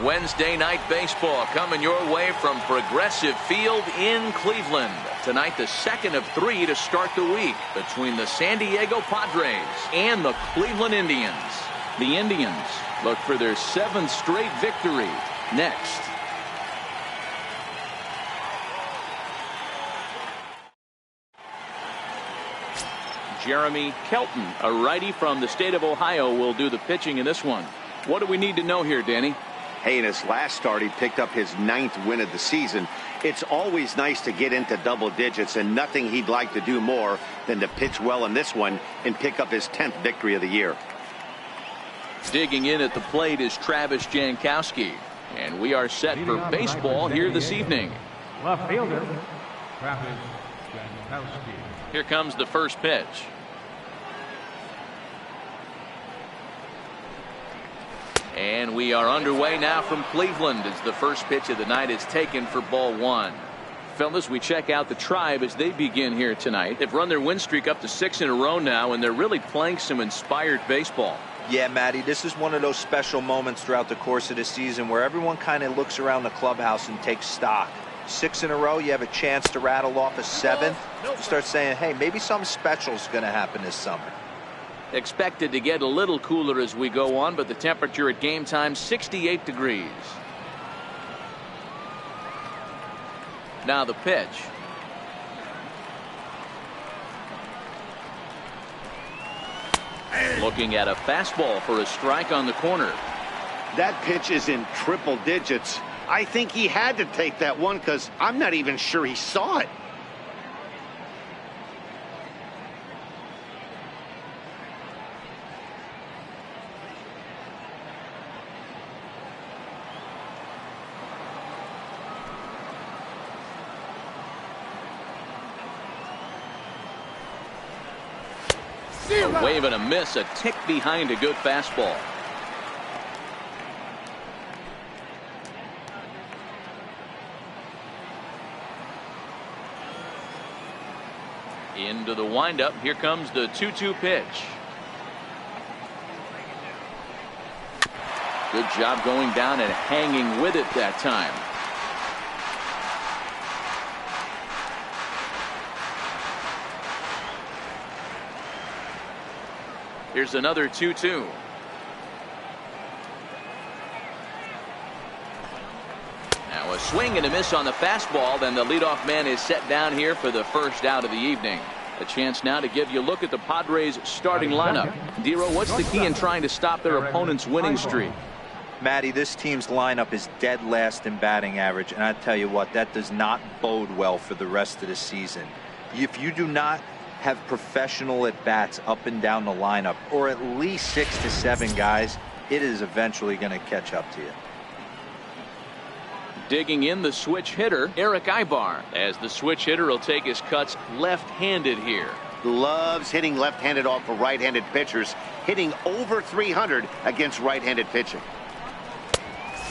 Wednesday night baseball coming your way from Progressive Field in Cleveland. Tonight, the second of 3 to start the week between the San Diego Padres and the Cleveland Indians. The Indians look for their 7th straight victory next. Jeremy Kelton, a righty from the state of Ohio, will do the pitching in this one. What do we need to know here, Danny? Hey, in his last start, he picked up his 9th win of the season. It's always nice to get into double digits, and nothing he'd like to do more than to pitch well in this one and pick up his 10th victory of the year. Digging in at the plate is Travis Jankowski, and we are set for baseball here this evening. Left fielder, Travis Jankowski. Here comes the first pitch. And we are underway now from Cleveland as the first pitch of the night is taken for ball 1. Fellas, we check out the Tribe as they begin here tonight. They've run their win streak up to 6 in a row now, and they're really playing some inspired baseball. Yeah, Matty, this is one of those special moments throughout the course of the season where everyone kind of looks around the clubhouse and takes stock. 6 in a row, you have a chance to rattle off a 7th. You start saying, hey, maybe something special is going to happen this summer. Expected to get a little cooler as we go on, but the temperature at game time 68 degrees. Now the pitch. Looking at a fastball for a strike on the corner. That pitch is in triple digits. I think he had to take that one because I'm not even sure he saw it. A wave and a miss, a tick behind a good fastball. Into the windup. Here comes the 2-2 pitch. Good job going down and hanging with it that time. Here's another 2-2. Now a swing and a miss on the fastball. Then the leadoff man is set down here for the first out of the evening. A chance now to give you a look at the Padres starting lineup. Dero, what's the key in trying to stop their opponent's winning streak? Matty, this team's lineup is dead last in batting average, and I tell you what, that does not bode well for the rest of the season. If you do not have professional at bats up and down the lineup, or at least 6 to 7 guys, it is eventually going to catch up to you. Digging in the switch hitter, Eric Ibar, as the switch hitter will take his cuts left-handed here. Loves hitting left-handed off of right-handed pitchers, hitting over 300 against right-handed pitching.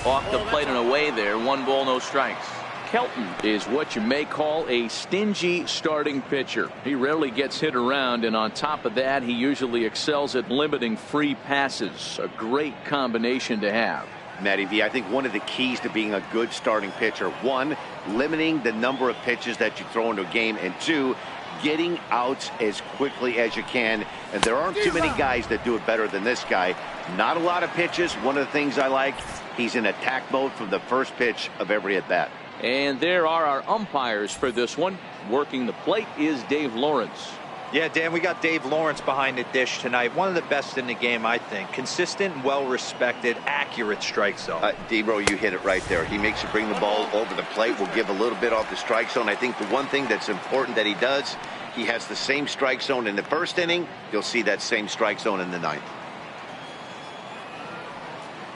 Off the plate and away there. 1 ball, no strikes. Kelton is what you may call a stingy starting pitcher. He rarely gets hit around, and on top of that, he usually excels at limiting free passes. A great combination to have. Matty V, I think one of the keys to being a good starting pitcher, 1, limiting the number of pitches that you throw into a game, and 2, getting outs as quickly as you can. And there aren't too many guys that do it better than this guy. Not a lot of pitches. One of the things I like, he's in attack mode from the first pitch of every at-bat. And there are our umpires for this one. Working the plate is Dave Lawrence. Yeah, Dan, we got Dave Lawrence behind the dish tonight. One of the best in the game, I think. Consistent, well-respected, accurate strike zone. Debro, you hit it right there. He makes you bring the ball over the plate. Will give a little bit off the strike zone. I think the one thing that's important that he does, he has the same strike zone in the first inning. You'll see that same strike zone in the 9th.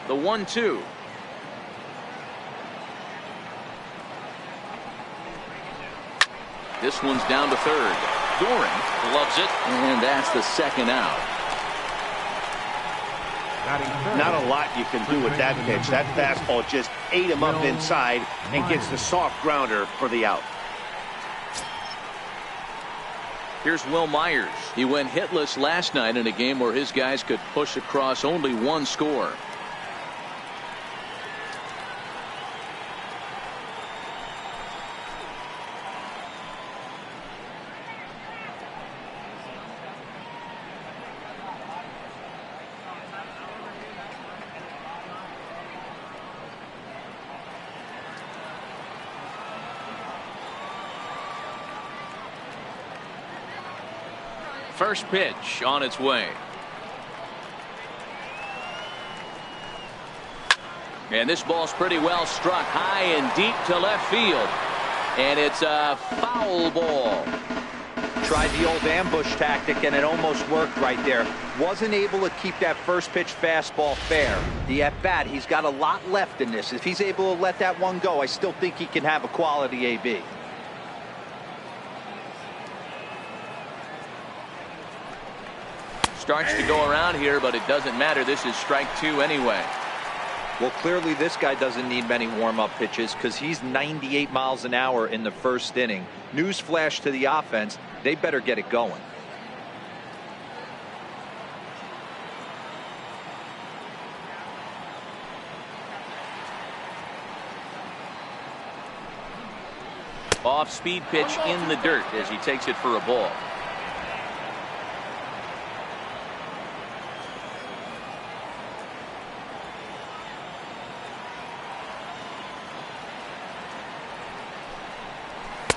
The 1-2. This one's down to third. Doran loves it, and that's the second out. Not a lot you can do with that pitch. That fastball just ate him up inside and gets the soft grounder for the out. Here's Will Myers. He went hitless last night in a game where his guys could push across only 1 score. First pitch on its way. And this ball's pretty well struck high and deep to left field. And it's a foul ball. Tried the old ambush tactic, and it almost worked right there. Wasn't able to keep that first pitch fastball fair. The at-bat, he's got a lot left in this. If he's able to let that one go, I still think he can have a quality AB. Starts to go around here, but it doesn't matter. This is strike 2 anyway. Well, clearly this guy doesn't need many warm-up pitches because he's 98 miles an hour in the first inning. Newsflash to the offense, they better get it going. Off-speed pitch in the dirt as he takes it for a ball.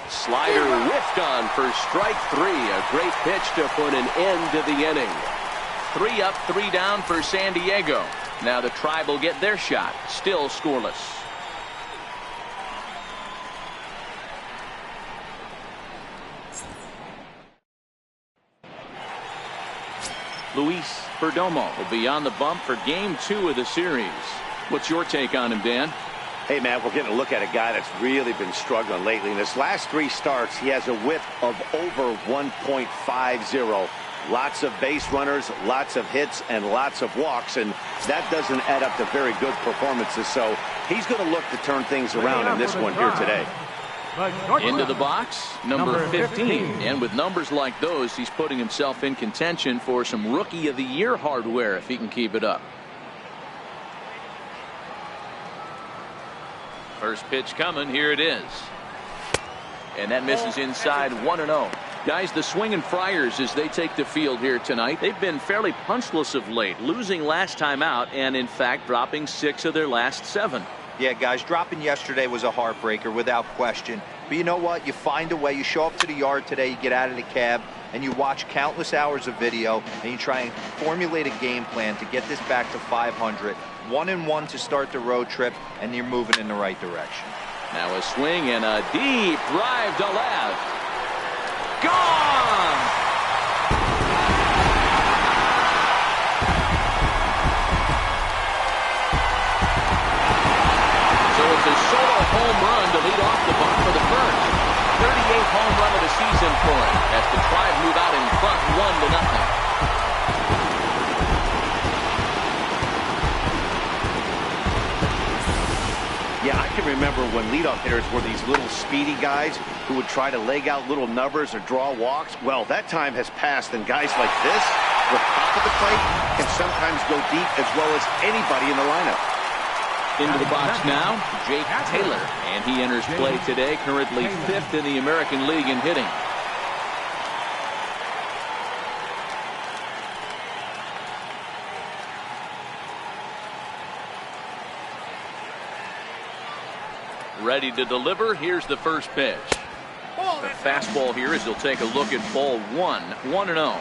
Slider whiffed on for strike 3. A great pitch to put an end to the inning. 3 up, 3 down for San Diego. Now the Tribe will get their shot. Still scoreless. Luis Perdomo will be on the bump for game 2 of the series. What's your take on him, Dan? Hey, man, we're getting a look at a guy that's really been struggling lately. In his last 3 starts, he has a whip of over 1.50. Lots of base runners, lots of hits, and lots of walks, and that doesn't add up to very good performances. So he's going to look to turn things around in this one here today. Into the box, number 15. And with numbers like those, he's putting himself in contention for some Rookie of the Year hardware if he can keep it up. First pitch coming. Here it is. And that misses inside 1-0. Guys, the swinging Friars as they take the field here tonight. They've been fairly punchless of late, losing last time out and, in fact, dropping 6 of their last 7. Yeah, guys, dropping yesterday was a heartbreaker without question. But you know what? You find a way. You show up to the yard today, you get out of the cab, and you watch countless hours of video, and you try and formulate a game plan to get this back to 500. 1-1 to start the road trip, and you're moving in the right direction. Now a swing and a deep drive to left. Gone! So it's a solo home run to lead off the bump for the first. 38th home run of the season for him as the Tribe move out in front 1-0. Yeah, I can remember when leadoff hitters were these little speedy guys who would try to leg out little numbers or draw walks. Well, that time has passed, and guys like this, with top of the plate, can sometimes go deep as well as anybody in the lineup. Into the box now, Jake Taylor, and he enters play today, currently 5th in the American League in hitting. Ready to deliver. Here's the first pitch. The fastball here as he'll take a look at ball 1. 1-0.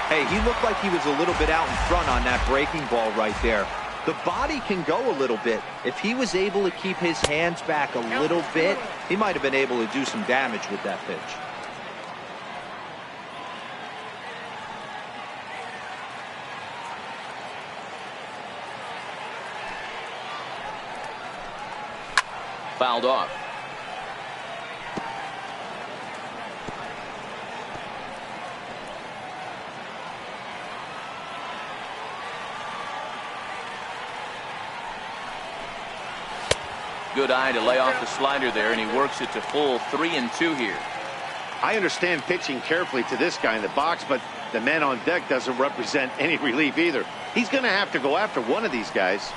Hey, he looked like he was a little bit out in front on that breaking ball right there. The body can go a little bit. If he was able to keep his hands back a little bit, he might have been able to do some damage with that pitch. Fouled off. Good eye to lay off the slider there, and he works it to full 3-2 here. I understand pitching carefully to this guy in the box, but the man on deck doesn't represent any relief either. He's going to have to go after one of these guys.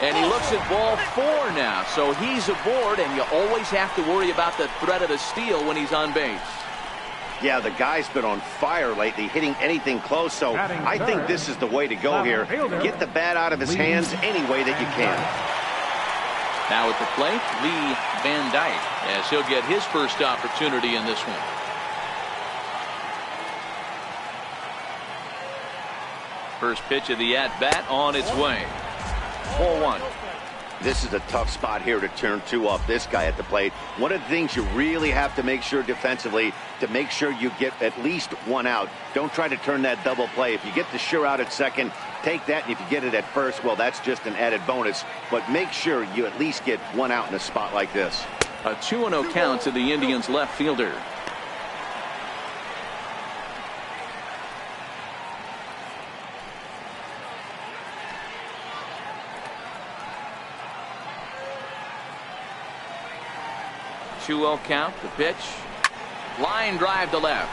And he looks at ball 4 now, so he's aboard, and you always have to worry about the threat of the steal when he's on base. Yeah, the guy's been on fire lately, hitting anything close, so I think this is the way to go here. Get the bat out of his hands any way that you can. Now at the plate, Lee Van Dyke, as he'll get his first opportunity in this one. First pitch of the at-bat on its way. 4-1. This is a tough spot here to turn two off this guy at the plate. One of the things you really have to make sure defensively, to make sure you get at least one out. Don't try to turn that double play. If you get the sure out at second, take that, and if you get it at first, well, that's just an added bonus. But make sure you at least get one out in a spot like this. A 2-0 count to the Indians left fielder. Count, the pitch. Line drive to left.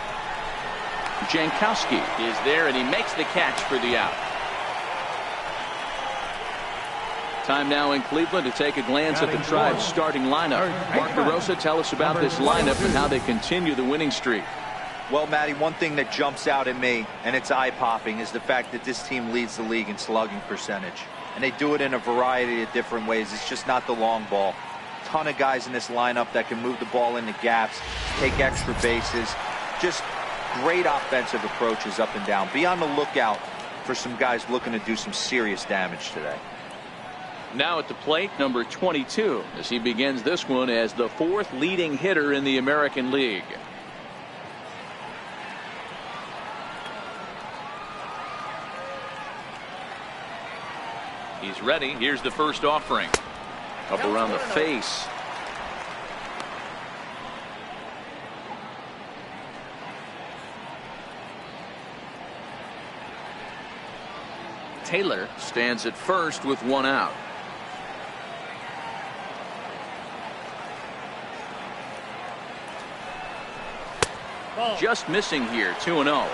Jankowski is there, and he makes the catch for the out. Time now in Cleveland to take a glance at the Tribe's starting lineup. Mark DeRosa, tell us about this lineup and how they continue the winning streak. Well, Matty, one thing that jumps out at me, and it's eye-popping, is the fact that this team leads the league in slugging percentage. And they do it in a variety of different ways. It's just not the long ball. Ton of guys in this lineup that can move the ball into gaps, take extra bases. Just great offensive approaches up and down. Be on the lookout for some guys looking to do some serious damage today. Now at the plate, number 22, as he begins this one as the fourth leading hitter in the American League. He's ready. Here's the first offering. Up around the face. Taylor stands at first with one out. Just missing here, 2-0.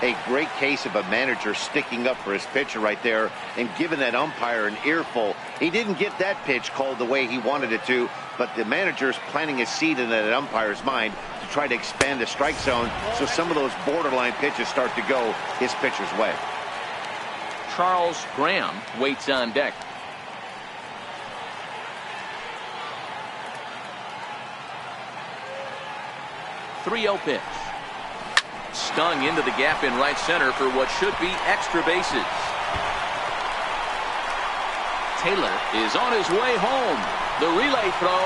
A great case of a manager sticking up for his pitcher right there and giving that umpire an earful. He didn't get that pitch called the way he wanted it to, but the manager's planting a seed in that umpire's mind to try to expand the strike zone so some of those borderline pitches start to go his pitcher's way. Charles Graham waits on deck. .3-0 pitch. Stung into the gap in right center for what should be extra bases. Taylor is on his way home. The relay throw,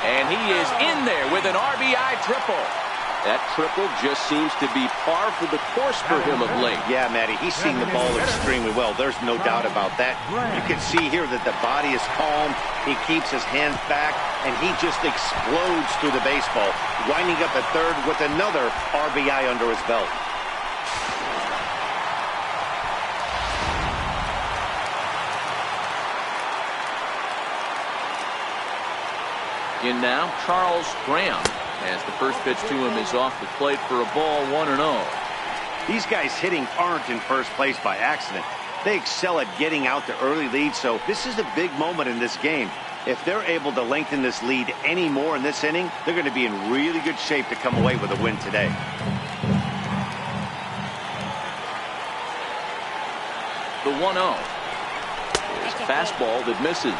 and he is in there with an RBI triple. That triple just seems to be par for the course for him of late. Yeah, Matty, he's seeing the ball extremely well. There's no doubt about that. You can see here that the body is calm. He keeps his hands back, and he just explodes through the baseball, winding up at third with another RBI under his belt. In now, Charles Graham, as the first pitch to him is off the plate for a ball, 1-0. These guys hitting aren't in first place by accident. They excel at getting out to early leads, so this is a big moment in this game. If they're able to lengthen this lead any more in this inning, they're going to be in really good shape to come away with a win today. The 1-0 is a fastball that misses.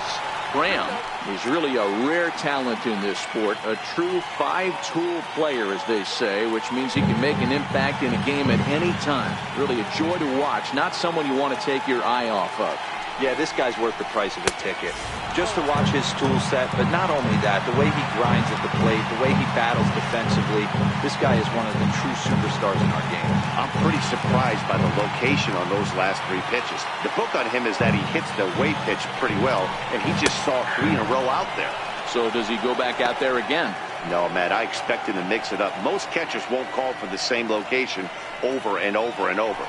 Graham is really a rare talent in this sport, a true five-tool player, as they say, which means he can make an impact in a game at any time. Really a joy to watch, not someone you want to take your eye off of. Yeah, this guy's worth the price of a ticket. Just to watch his tool set, but not only that, the way he grinds at the plate, the way he battles defensively, this guy is one of the true superstars in our game. I'm pretty surprised by the location on those last three pitches. The book on him is that he hits the away pitch pretty well, and he just saw 3 in a row out there. So does he go back out there again? No, Matt, I expect him to mix it up. Most catchers won't call for the same location over and over and over.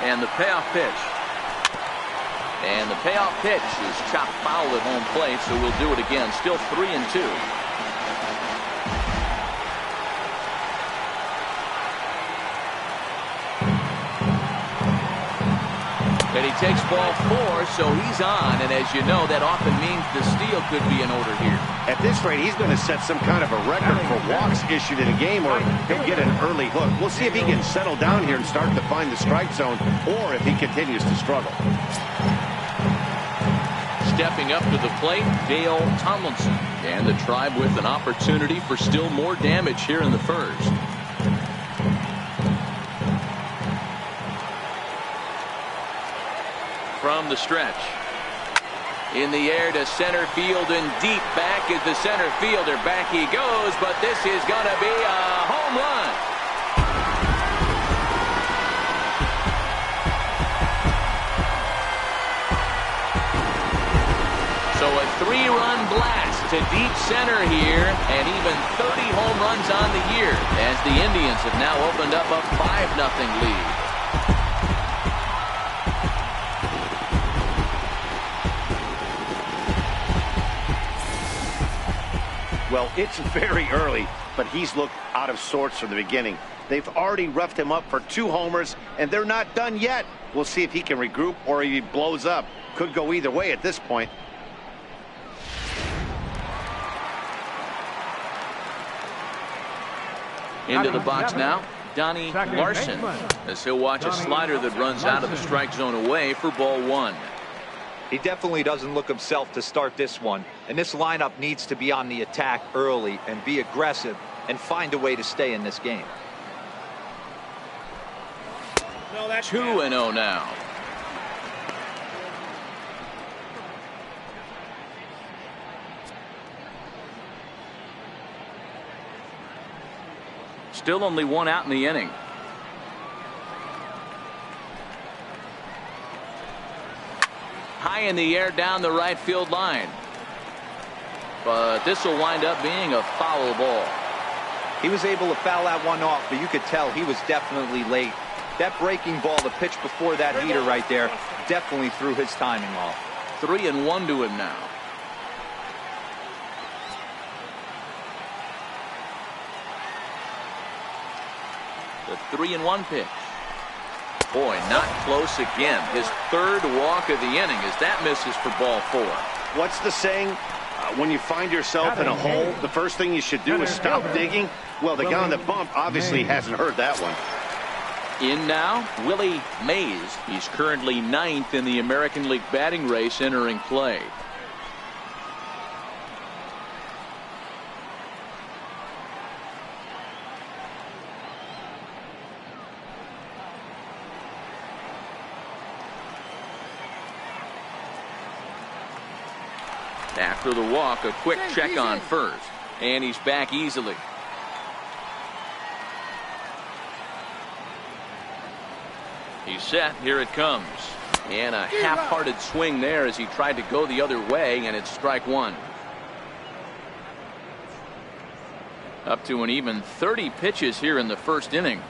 And the payoff pitch. And the payoff pitch is chopped foul at home plate, so we'll do it again. Still 3-2. And he takes ball 4, so he's on. And as you know, that often means the steal could be in order here. At this rate, he's going to set some kind of a record for walks issued in a game, or he'll get an early hook. We'll see if he can settle down here and start to find the strike zone, or if he continues to struggle. Stepping up to the plate, Dale Tomlinson. And the Tribe with an opportunity for still more damage here in the first. From the stretch. In the air to center field and deep back is the center fielder. Back he goes, but this is going to be a home run. So a 3-run blast to deep center here, and even 30 home runs on the year as the Indians have now opened up a 5-0 lead. Well, it's very early, but he's looked out of sorts from the beginning. They've already roughed him up for 2 homers, and they're not done yet. We'll see if he can regroup or he blows up. Could go either way at this point. Into the box now, Donnie Larson, as he'll watch a slider that runs out of the strike zone away for ball 1. He definitely doesn't look himself to start this one, and this lineup needs to be on the attack early and be aggressive and find a way to stay in this game. 2-0 now. Still only 1 out in the inning. High in the air down the right field line. But this will wind up being a foul ball. He was able to foul that one off, but you could tell he was definitely late. That breaking ball, the pitch before that heater right there, definitely threw his timing off. 3-1 to him now. The 3-1 pitch. Boy, not close again. His 3rd walk of the inning as that misses for ball 4. What's the saying? When you find yourself in a hole, the first thing you should do is stop digging. Well, the guy on the bump obviously hasn't heard that one. In now, Willie Mays. He's currently 9th in the American League batting race entering play. After the walk, a quick check on first. And he's back easily. He's set. Here it comes. And a half-hearted swing there as he tried to go the other way, and it's strike 1. Up to an even 30 pitches here in the first inning.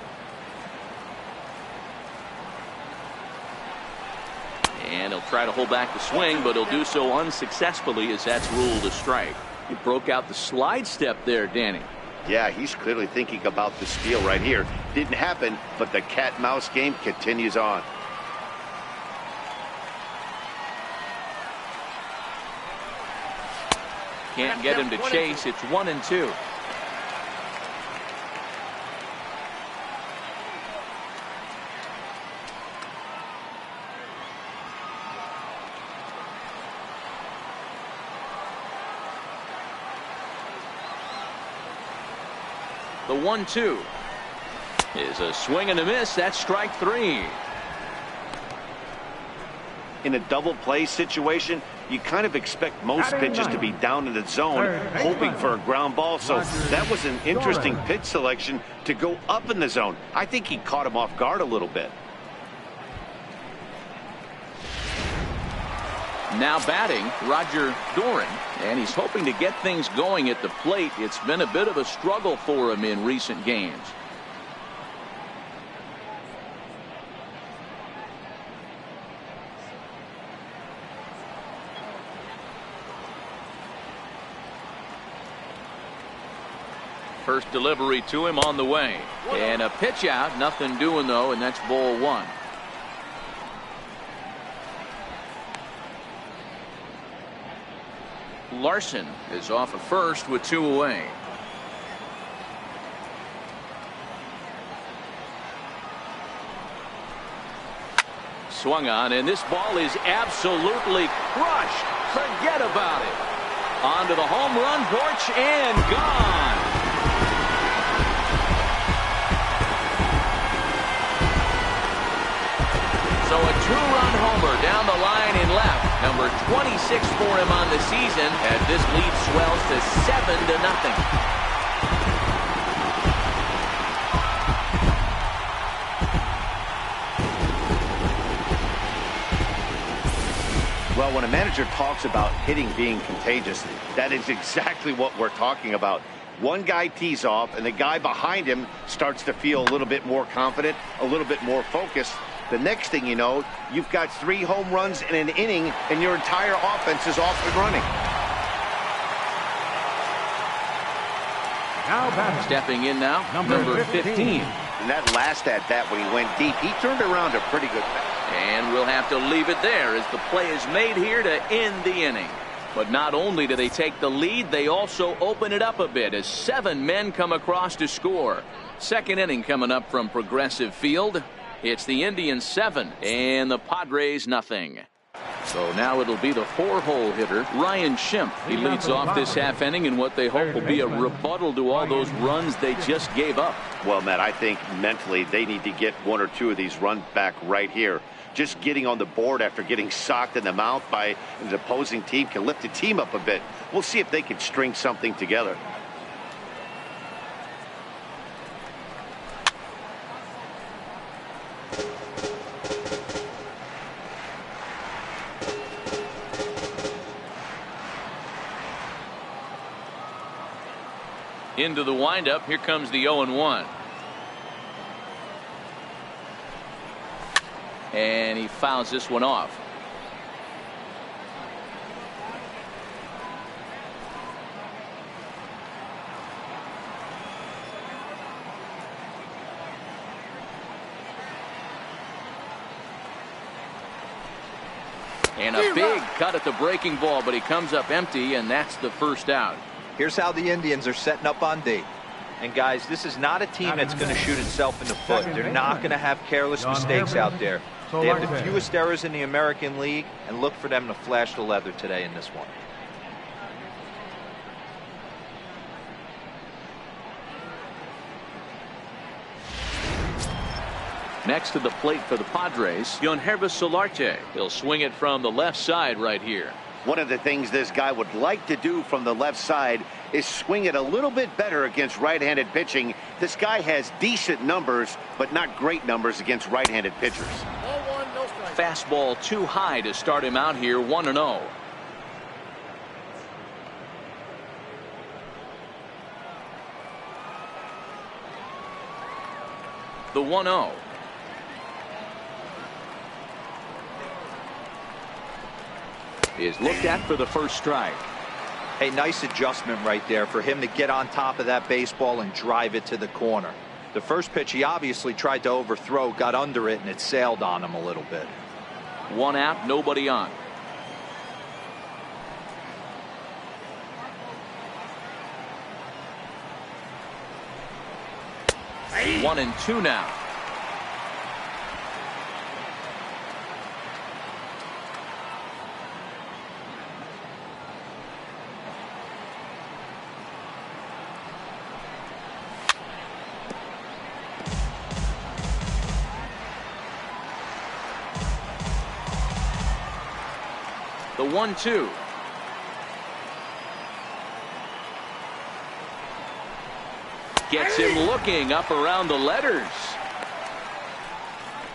And he'll try to hold back the swing, but he'll do so unsuccessfully as that's ruled a strike. He broke out the slide step there, Danny. Yeah, he's clearly thinking about the steal right here. Didn't happen, but the cat-mouse game continues on. Can't get him to chase. It's 1-2. The 1-2 is a swing and a miss. That's strike 3. In a double play situation, you kind of expect most pitches to be down in the zone, hoping for a ground ball. So that was an interesting pitch selection to go up in the zone. I think he caught him off guard a little bit. Now batting, Roger Doran, and he's hoping to get things going at the plate. It's been a bit of a struggle for him in recent games. First delivery to him on the way. And a pitch out. Nothing doing, though, and that's ball one. Larson is off at first with 2 away. Swung on, and this ball is absolutely crushed. Forget about it. Onto the home run porch and gone. So a 2-run homer down the line in left. Number 26 for him on the season as this lead swells to 7-0. Well, when a manager talks about hitting being contagious, that is exactly what we're talking about. One guy tees off, and the guy behind him starts to feel a little bit more confident, a little bit more focused. The next thing you know, you've got 3 home runs in an inning, and your entire offense is off and running. Now batting. Stepping in now, number 15. And that last at-bat when he went deep, he turned around a pretty good pass. And we'll have to leave it there as the play is made here to end the inning. But not only do they take the lead, they also open it up a bit as 7 men come across to score. Second inning coming up from Progressive Field. It's the Indians 7 and the Padres nothing. So now it'll be the 4-hole hitter, Ryan Schimpf. He leads off this half inning in what they hope will be a rebuttal to all those runs they just gave up. Well, Matt, I think mentally they need to get 1 or 2 of these runs back right here. Just getting on the board after getting socked in the mouth by an opposing team can lift the team up a bit. We'll see if they can string something together. Into the windup. Here comes the 0-1. And he fouls this one off. And a big cut at the breaking ball, but he comes up empty, and that's the first out. Here's how the Indians are setting up on D. And guys, this is not a team that's going to shoot itself in the foot. They're not going to have careless mistakes out there. They have the fewest errors in the American League, and look for them to flash the leather today in this one. Next to the plate for the Padres, Yonhervis Solarte. He'll swing it from the left side right here. One of the things this guy would like to do from the left side is swing it a little bit better against right-handed pitching. This guy has decent numbers, but not great numbers against right-handed pitchers. Fastball too high to start him out here, 1-0. The 1-0. Is looked at for the first strike. Hey, nice adjustment right there for him to get on top of that baseball and drive it to the corner. The first pitch he obviously tried to overthrow, got under it, and it sailed on him a little bit. 1 out, nobody on. Hey. 1-2 now. The 1-2. Gets him looking up around the letters.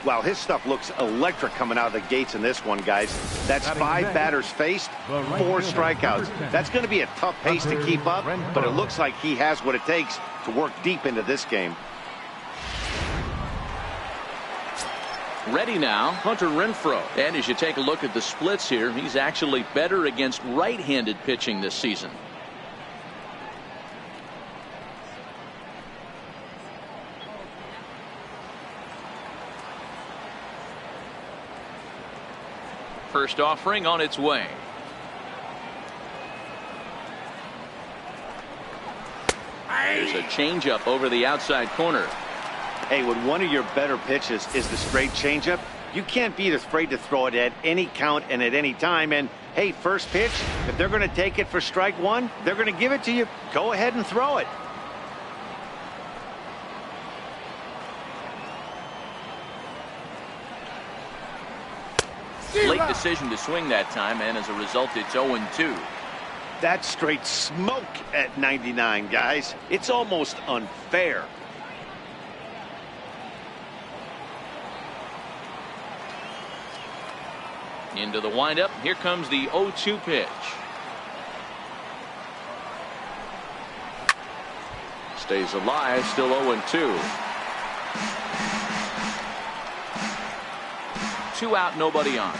Wow, his stuff looks electric coming out of the gates in this one, guys. That's 5 batters faced, 4 strikeouts. That's going to be a tough pace to keep up, but it looks like he has what it takes to work deep into this game. Ready now, Hunter Renfroe. And as you take a look at the splits here, he's actually better against right-handed pitching this season. first offering on its way. There's a changeup over the outside corner. Hey, when one of your better pitches is the straight changeup, you can't be afraid to throw it at any count and at any time. And hey, first pitch, if they're going to take it for strike one, they're going to give it to you. Go ahead and throw it. Late decision to swing that time, and as a result, it's 0-2. That's straight smoke at 99, guys. It's almost unfair. Into the windup. Here comes the 0-2 pitch. Stays alive, still 0-2. 2 out, nobody on.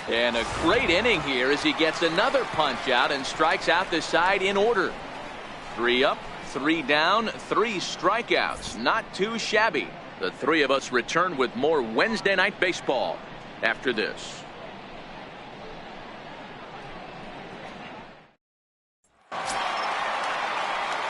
And a great inning here as he gets another punch out and strikes out the side in order. 3 up, 3 down, 3 strikeouts. Not too shabby. The three of us return with more Wednesday Night Baseball after this.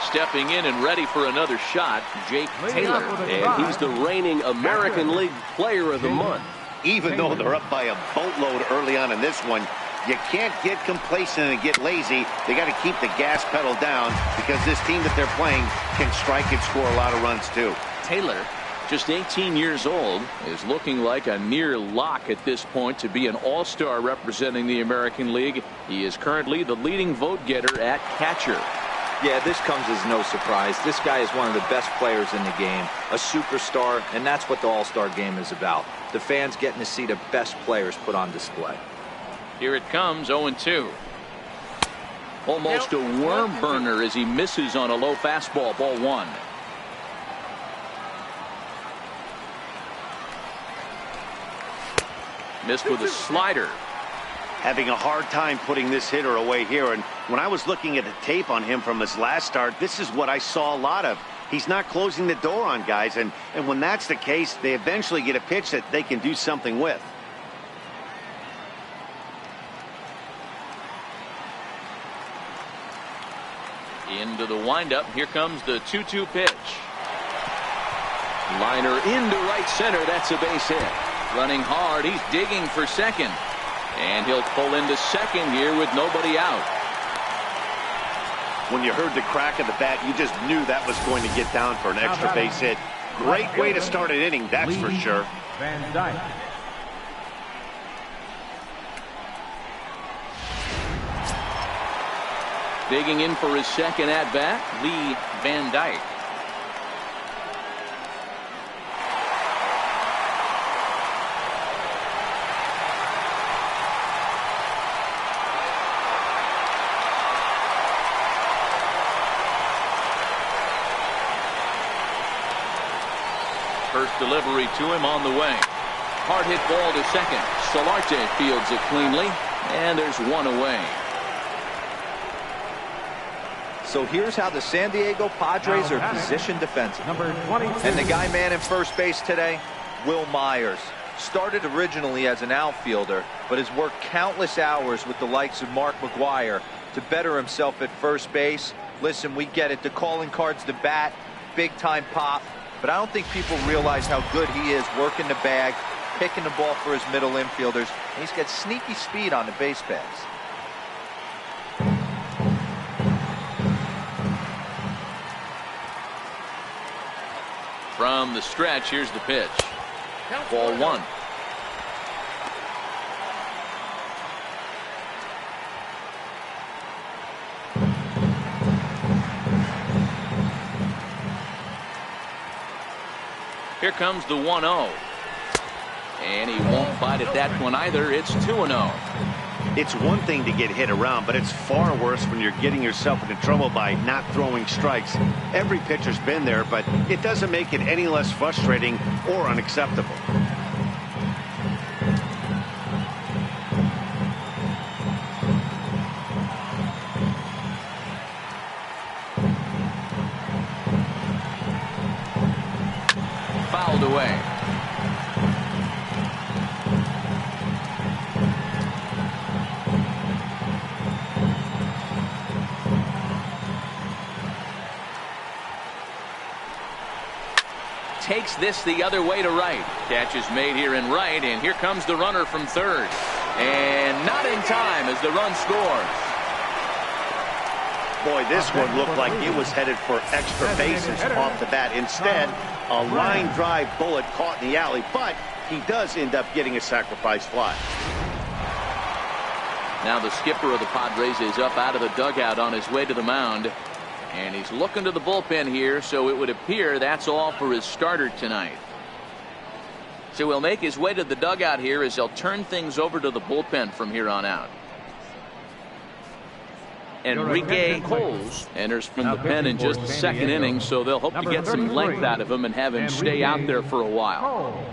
Stepping in and ready for another shot, Jake Taylor. And he's the reigning American League Player of the Month. Even though they're up by a boatload early on in this one, you can't get complacent and get lazy. They got to keep the gas pedal down because this team that they're playing can strike and score a lot of runs too. Taylor, just 18 years old, is looking like a near lock at this point to be an all-star representing the American League. He is currently the leading vote getter at catcher. Yeah, this comes as no surprise. This guy is one of the best players in the game, a superstar, and that's what the All-Star game is about. The fans getting to see the best players put on display. Here it comes, 0-2. Almost a worm burner as he misses on a low fastball, ball 1. Missed with a slider. Having a hard time putting this hitter away here, and when I was looking at the tape on him from his last start, this is what I saw a lot of. He's not closing the door on guys, and when that's the case, they eventually get a pitch that they can do something with. Into the windup. Here comes the 2-2 pitch. Liner into right center. That's a base hit. Running hard. He's digging for second. And he'll pull into second here with nobody out. When you heard the crack of the bat, you just knew that was going to get down for an extra base hit. Great way to start an inning, that's for sure. Van Dyke. Digging in for his second at-bat, Lee Van Dyke. First delivery to him on the way. Hard hit ball to second. Solarte fields it cleanly, and there's one away. So here's how the San Diego Padres are positioned defensively. Number 22. And the guy manning first base today, Will Myers. Started originally as an outfielder, but has worked countless hours with the likes of Mark McGwire to better himself at first base. Listen, we get it. The calling card's the bat, big-time pop. But I don't think people realize how good he is working the bag, picking the ball for his middle infielders. And he's got sneaky speed on the base paths. From the stretch, here's the pitch. Ball 1. Here comes the 1-0. And he won't bite at that one either. It's 2-0. It's one thing to get hit around, but it's far worse when you're getting yourself into trouble by not throwing strikes. Every pitcher's been there, but it doesn't make it any less frustrating or unacceptable. the way. Takes this the other way to right. Catch is made here in right, and here comes the runner from third. And not in time as the run scores. Boy, this one looked like it was headed for extra bases off the bat. Instead, a line drive bullet caught in the alley, but he does end up getting a sacrifice fly. Now the skipper of the Padres is up out of the dugout on his way to the mound. And he's looking to the bullpen here, so it would appear that's all for his starter tonight. So he'll make his way to the dugout here as they'll turn things over to the bullpen from here on out. Enrique Coles enters from the pen in just the second inning, so they'll hope to get some length out of him and have him stay out there for a while.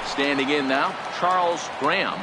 Standing in now, Charles Graham,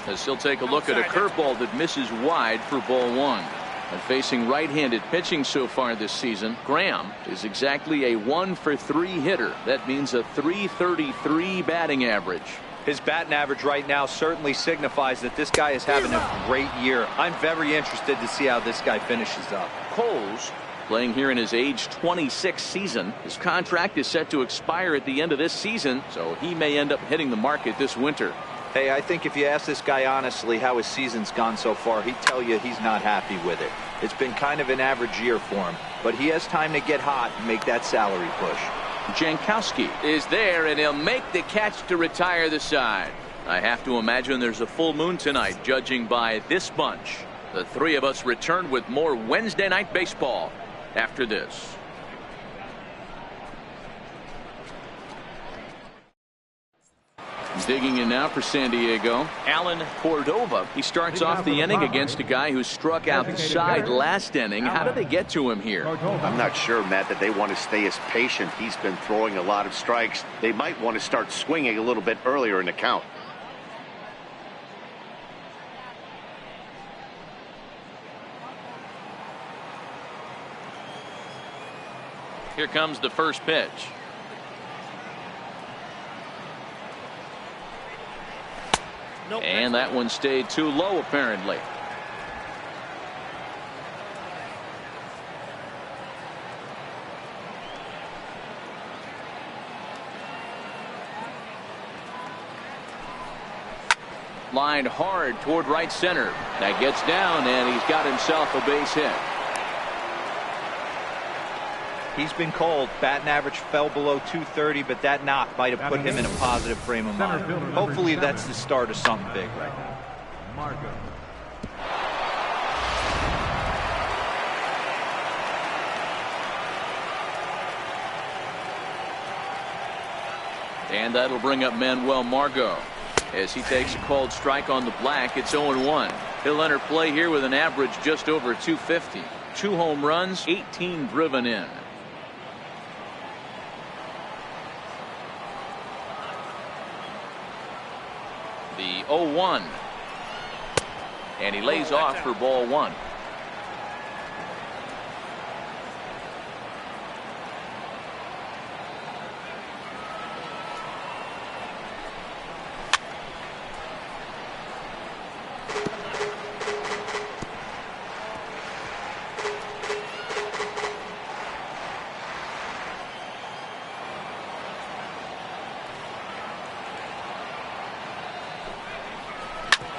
as he'll take a look at a curveball that misses wide for ball one. And facing right-handed pitching so far this season, Graham is exactly a 1-for-3 hitter. That means a .333 batting average. His batting average right now certainly signifies that this guy is having a great year. I'm very interested to see how this guy finishes up. Coles, playing here in his age 26 season. His contract is set to expire at the end of this season, so he may end up hitting the market this winter. Hey, I think if you ask this guy honestly how his season's gone so far, he'd tell you he's not happy with it. It's been kind of an average year for him, but he has time to get hot and make that salary push. Jankowski is there, and he'll make the catch to retire the side. I have to imagine there's a full moon tonight, judging by this bunch. The three of us return with more Wednesday Night Baseball after this. Digging in now for San Diego, Alan Cordova. He starts off the inning against a guy who struck outside last inning. How did they get to him here? I'm not sure, Matt, that they want to stay as patient. He's been throwing a lot of strikes. They might want to start swinging a little bit earlier in the count. Here comes the first pitch. And that one stayed too low, apparently. Lined hard toward right center. That gets down, and he's got himself a base hit. He's been cold. Batting average fell below .230, but that knock might have put him in a positive frame of mind. Hopefully that's the start of something big right now. Margot. And that'll bring up Manuel Margot. As he takes a called strike on the black, it's 0-1. He'll enter play here with an average just over .250. 2 home runs, 18 driven in. The 0-1. And he lays off for ball one.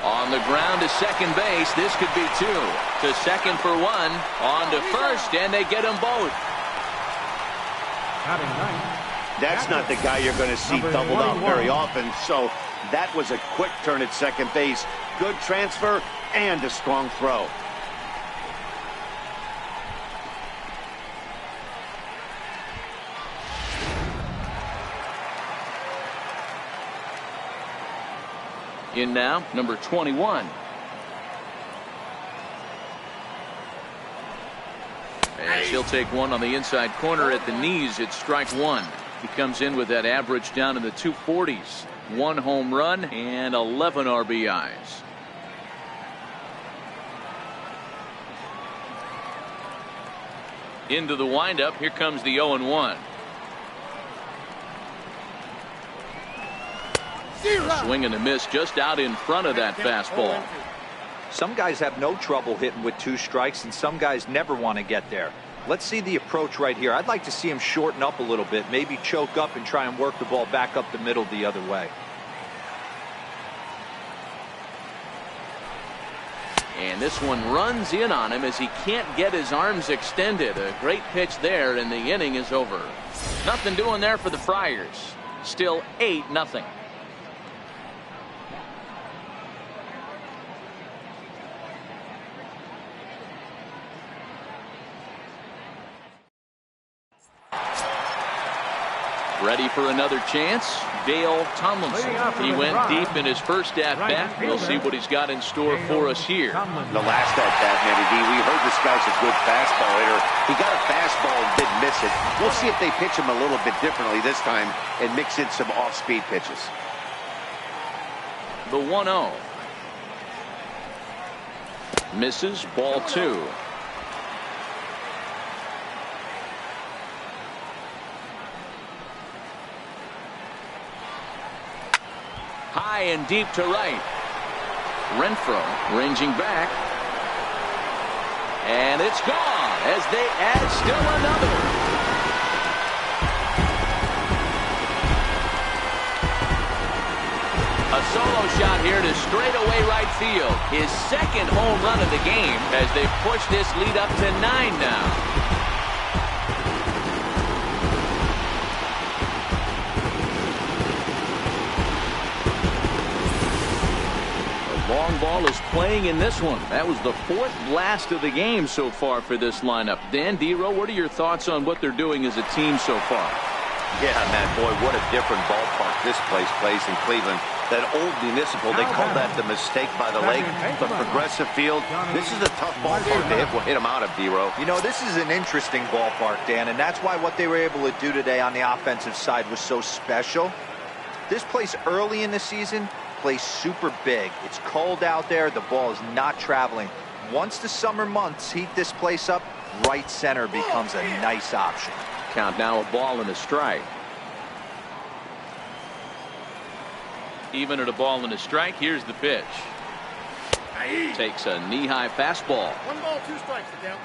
On the ground to second base. This could be 2. To second for 1. On to first, and they get them both. That's not the guy you're going to see doubled up very often, so that was a quick turn at second base. Good transfer and a strong throw. In now, number 21. As he'll take one on the inside corner at the knees, it's strike 1. He comes in with that average down in the 240s. 1 home run and 11 RBIs. Into the windup. Here comes the 0-1. Swing and a miss just out in front of that fastball. Some guys have no trouble hitting with 2 strikes, and some guys never want to get there. Let's see the approach right here. I'd like to see him shorten up a little bit, maybe choke up and try and work the ball back up the middle the other way. And this one runs in on him as he can't get his arms extended. A great pitch there, and the inning is over. Nothing doing there for the Friars. Still 8-0. Ready for another chance? Dale Tomlinson. He went deep in his first at-bat. We'll see what he's got in store for us here. The last at-bat, Matty D, we heard this guy's a good fastball hitter. He got a fastball and didn't miss it. We'll see if they pitch him a little bit differently this time and mix in some off-speed pitches. The 1-0. Misses, ball 2. High and deep to right. Renfroe ranging back. And it's gone as they add still another. A solo shot here to straightaway right field. His second home run of the game as they push this lead up to 9 now. Long ball is playing in this one. That was the 4th blast of the game so far for this lineup. Dan Dero, what are your thoughts on what they're doing as a team so far? Yeah, Matt, boy, what a different ballpark this place plays in Cleveland. That old Municipal, they call that the mistake by the lake. But Progressive Field, this is a tough ballpark to hit him out of, Dero. You know, this is an interesting ballpark, Dan, and that's why what they were able to do today on the offensive side was so special. This place early in the season plays super big. It's cold out there. The ball is not traveling. Once the summer months heat this place up, right center becomes a nice option. Count now, a ball and a strike. Even at a ball and a strike, here's the pitch. Takes a knee-high fastball. 1 ball, 2 strikes to count.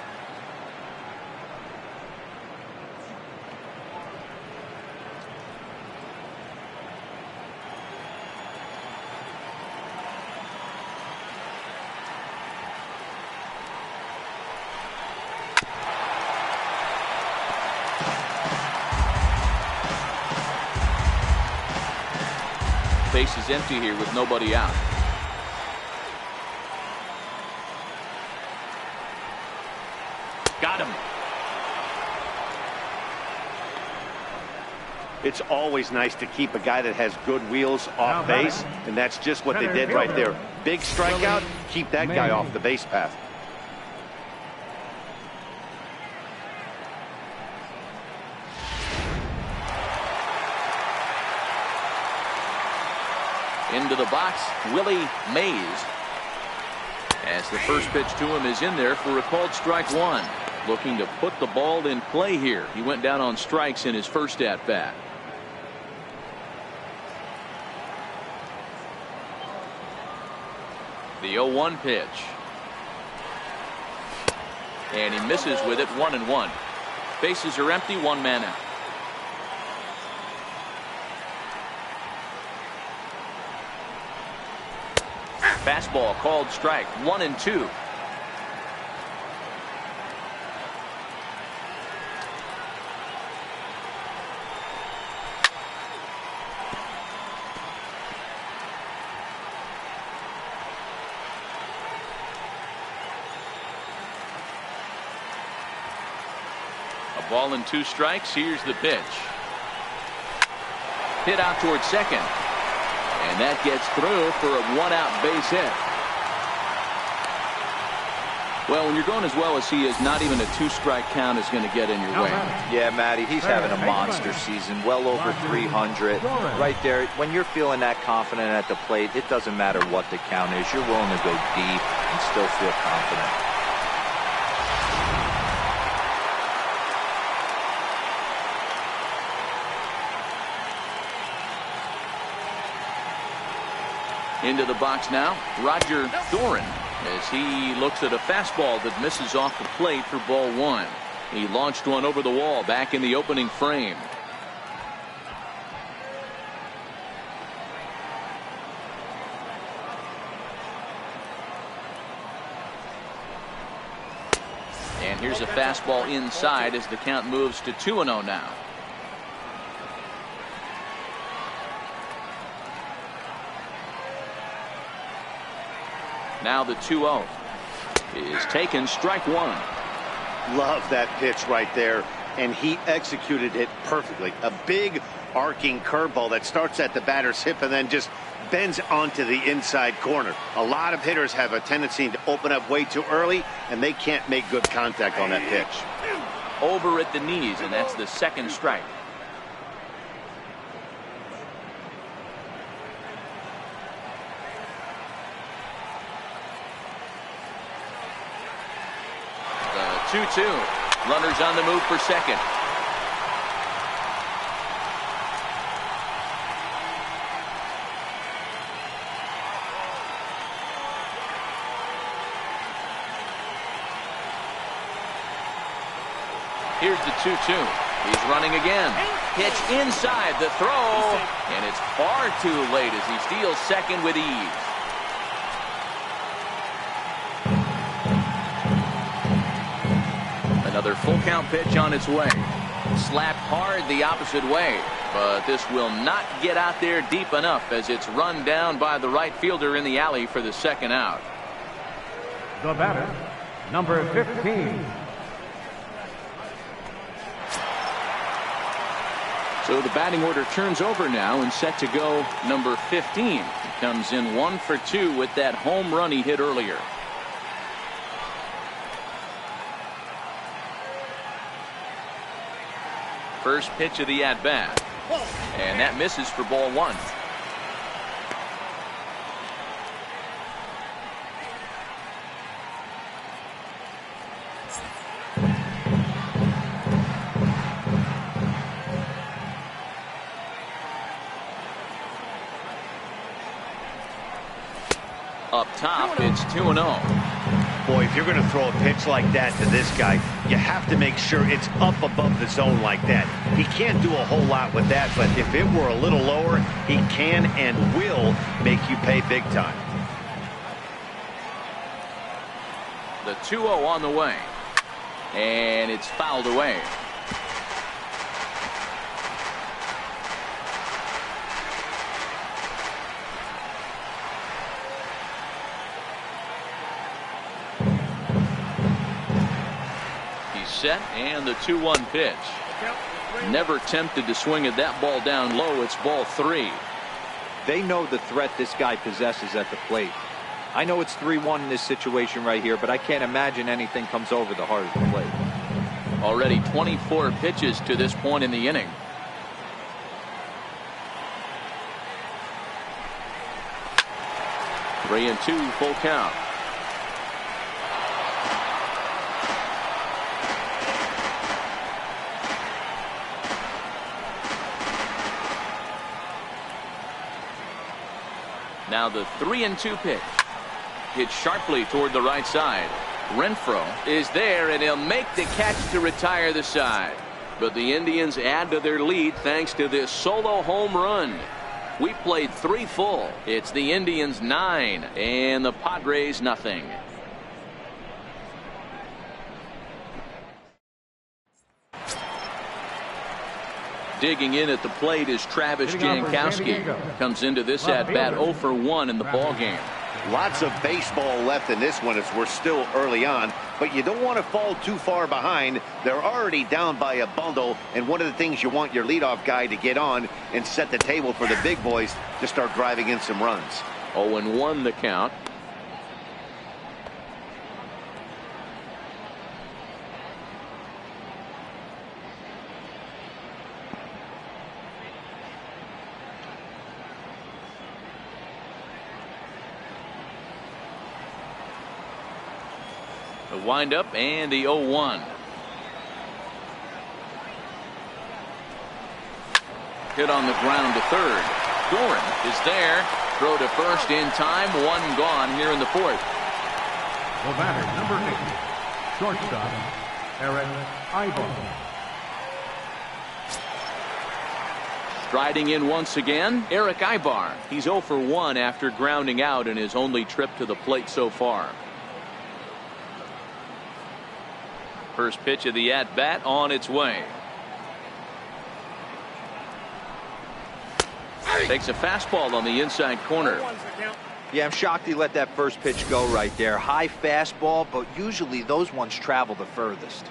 Base is empty here with nobody out. Got him. It's always nice to keep a guy that has good wheels off base, and that's just what they did right there. Big strikeout, keep that guy off the base path. Into the box, Willie Mays. As the first pitch to him is in there for a called strike 1. Looking to put the ball in play here. He went down on strikes in his first at-bat. The 0-1 pitch. And he misses with it, 1-1. Bases are empty, 1 man out. Fastball called strike, 1-2. A ball and 2 strikes. Here's the pitch. Hit out towards second. And that gets through for a 1-out base hit. Well, when you're going as well as he is, not even a 2-strike count is going to get in your way. Yeah, Matty, he's having a monster season, well over 300. Right there, when you're feeling that confident at the plate, it doesn't matter what the count is. You're willing to go deep and still feel confident. Into the box now, Roger Doran, as he looks at a fastball that misses off the plate for ball 1. He launched one over the wall back in the opening frame. And here's a fastball inside as the count moves to 2-0 now. Now the 2-0 is taken, strike 1. Love that pitch right there, and he executed it perfectly. A big arcing curveball that starts at the batter's hip and then just bends onto the inside corner. A lot of hitters have a tendency to open up way too early, and they can't make good contact on that pitch. Over at the knees, and that's the second strike. The 2-2. Runners on the move for second. Here's the 2-2. He's running again. Pitch inside the throw, and it's far too late as he steals second with ease. Another full count pitch on its way. Slapped hard the opposite way, but this will not get out there deep enough as it's run down by the right fielder in the alley for the second out. The batter, number 15. So the batting order turns over now and set to go number 15. He comes in 1 for 2 with that home run he hit earlier. First pitch of the at-bat, and that misses for ball 1. Up top, it's 2-0. Boy, if you're going to throw a pitch like that to this guy, you have to make sure it's up above the zone like that. He can't do a whole lot with that, but if it were a little lower, he can and will make you pay big time. The 2-0 on the way, and it's fouled away. Set, and the 2-1 pitch. Never tempted to swing at that ball down low. It's ball 3. They know the threat this guy possesses at the plate. I know it's 3-1 in this situation right here, but I can't imagine anything comes over the heart of the plate. Already 24 pitches to this point in the inning. Three and 2, full count. Now the 3-2 pitch. Hit sharply toward the right side. Renfroe is there, and he'll make the catch to retire the side. But the Indians add to their lead thanks to this solo home run. We played 3 full. It's the Indians 9 and the Padres nothing. Digging in at the plate is Travis Jankowski. Comes into this at-bat 0 for 1 in the ballgame. Lots of baseball left in this one as we're still early on, but you don't want to fall too far behind. They're already down by a bundle, and one of the things you want your leadoff guy to get on and set the table for the big boys to start driving in some runs. 0-1 the count. windup and the 0-1. Hit on the ground to third. Doran is there. Throw to first in time. One gone here in the fourth. The batter, number 8, shortstop, Eric Ivar. Striding in once again, Eric Ivar. He's 0 for 1 after grounding out in his only trip to the plate so far. First pitch of the at-bat on its way. Takes a fastball on the inside corner. Yeah, I'm shocked he let that first pitch go right there. High fastball, but usually those ones travel the furthest.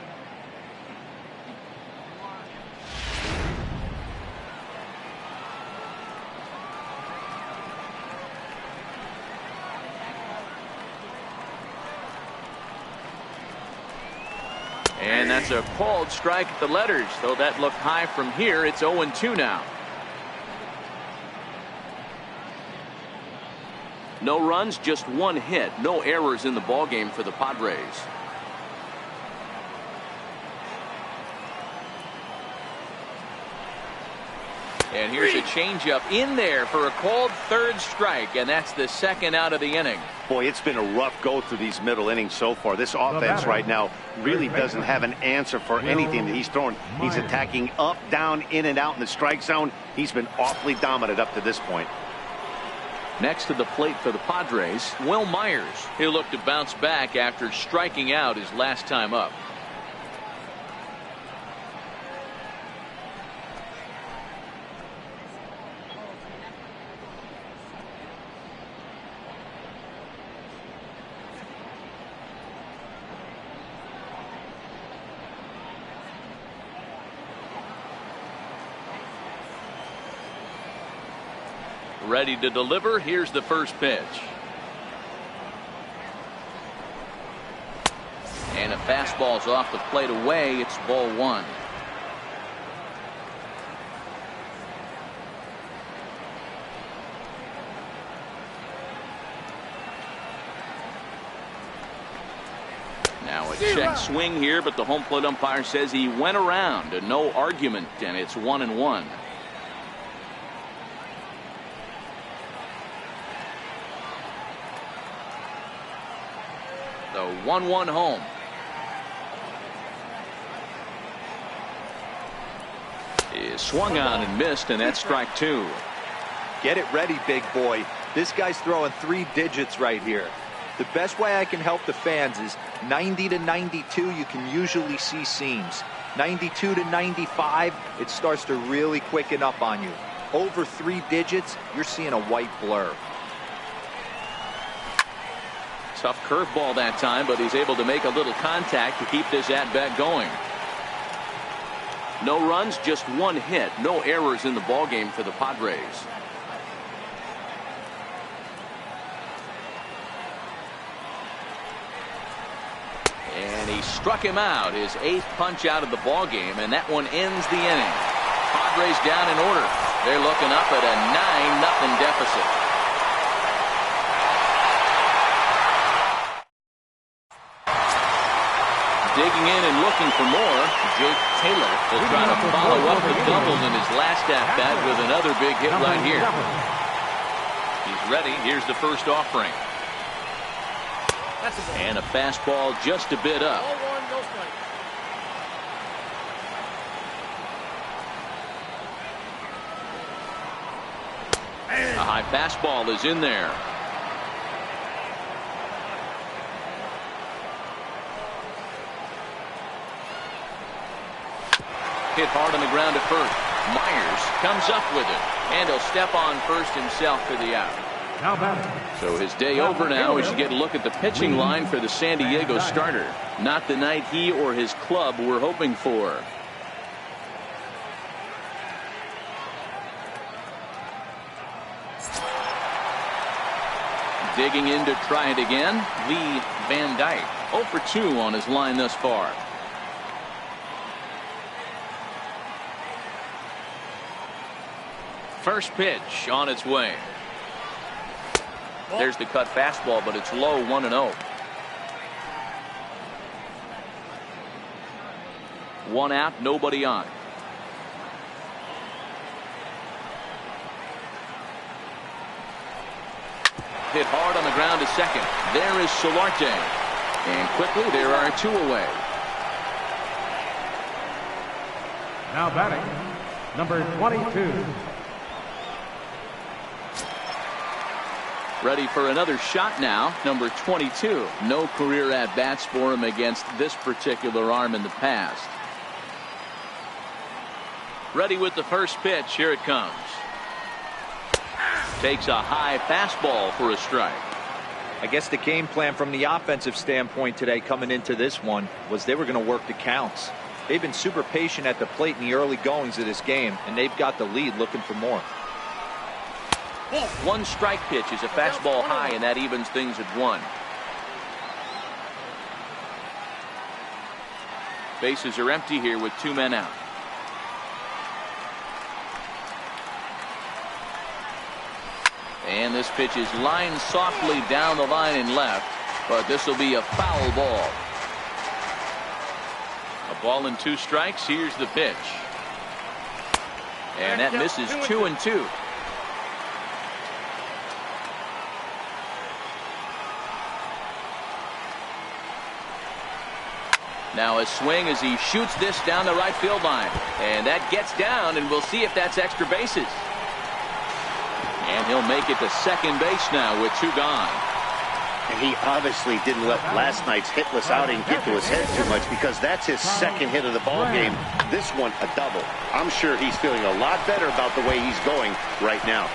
And that's a called strike at the letters. Though that looked high from here, it's 0-2 now. No runs, just one hit. No errors in the ballgame for the Padres. And here's a changeup in there for a called third strike, and that's the second out of the inning. Boy, it's been a rough go through these middle innings so far. This offense right now really doesn't have an answer for anything that he's throwing. He's attacking up, down, in and out in the strike zone. He's been awfully dominant up to this point. Next to the plate for the Padres, Will Myers. He'll look to bounce back after striking out his last time up. Ready to deliver. Here's the first pitch. And a fastball's off the plate away. It's ball one. Now a check swing here, but the home plate umpire says he went around. And no argument, and it's 1-1. The 1-1 home. Is swung on and missed, and that's strike two. Get it ready, big boy. This guy's throwing 3 digits right here. The best way I can help the fans is 90 to 92, you can usually see seams. 92 to 95, it starts to really quicken up on you. Over 3 digits, you're seeing a white blur. Tough curveball that time, but he's able to make a little contact to keep this at-bat going. No runs, just one hit. No errors in the ballgame for the Padres. And he struck him out, his 8th punch out of the ballgame, and that one ends the inning. Padres down in order. They're looking up at a 9-0 deficit. Digging in and looking for more, Jake Taylor will try to follow up the double in his last at-bat with another big hit right here. He's ready. Here's the first offering. And a fastball just a bit up. A high fastball is in there. Hit hard on the ground at first. Myers comes up with it, and he'll step on first himself for the out. So his day over now as you get a look at the pitching line for the San Diego starter. Not the night he or his club were hoping for. Digging in to try it again, Lee Van Dyke. 0 for 2 on his line thus far. First pitch on its way. There's the cut fastball, but it's low, 1-0. 1 out, nobody on. Hit hard on the ground to second. There is Solarte. And quickly there are 2 away. Now batting, number 22. Ready for another shot now, number 22. No career at-bats for him against this particular arm in the past. Ready with the first pitch. Here it comes. Takes a high fastball for a strike. I guess the game plan from the offensive standpoint today coming into this one was they were going to work the counts. They've been super patient at the plate in the early goings of this game, and they've got the lead looking for more. 1 strike pitch is a fastball high, and that evens things at 1. Bases are empty here with 2 men out. And this pitch is lined softly down the line and left, but this will be a foul ball. A ball and 2 strikes. Here's the pitch. And that misses 2-2. Now a swing as he shoots this down the right field line. And that gets down, and we'll see if that's extra bases. And he'll make it to second base now with 2 gone. And he obviously didn't let last night's hitless outing get to his head too much, because that's his second hit of the ball game. This one a double. I'm sure he's feeling a lot better about the way he's going right now.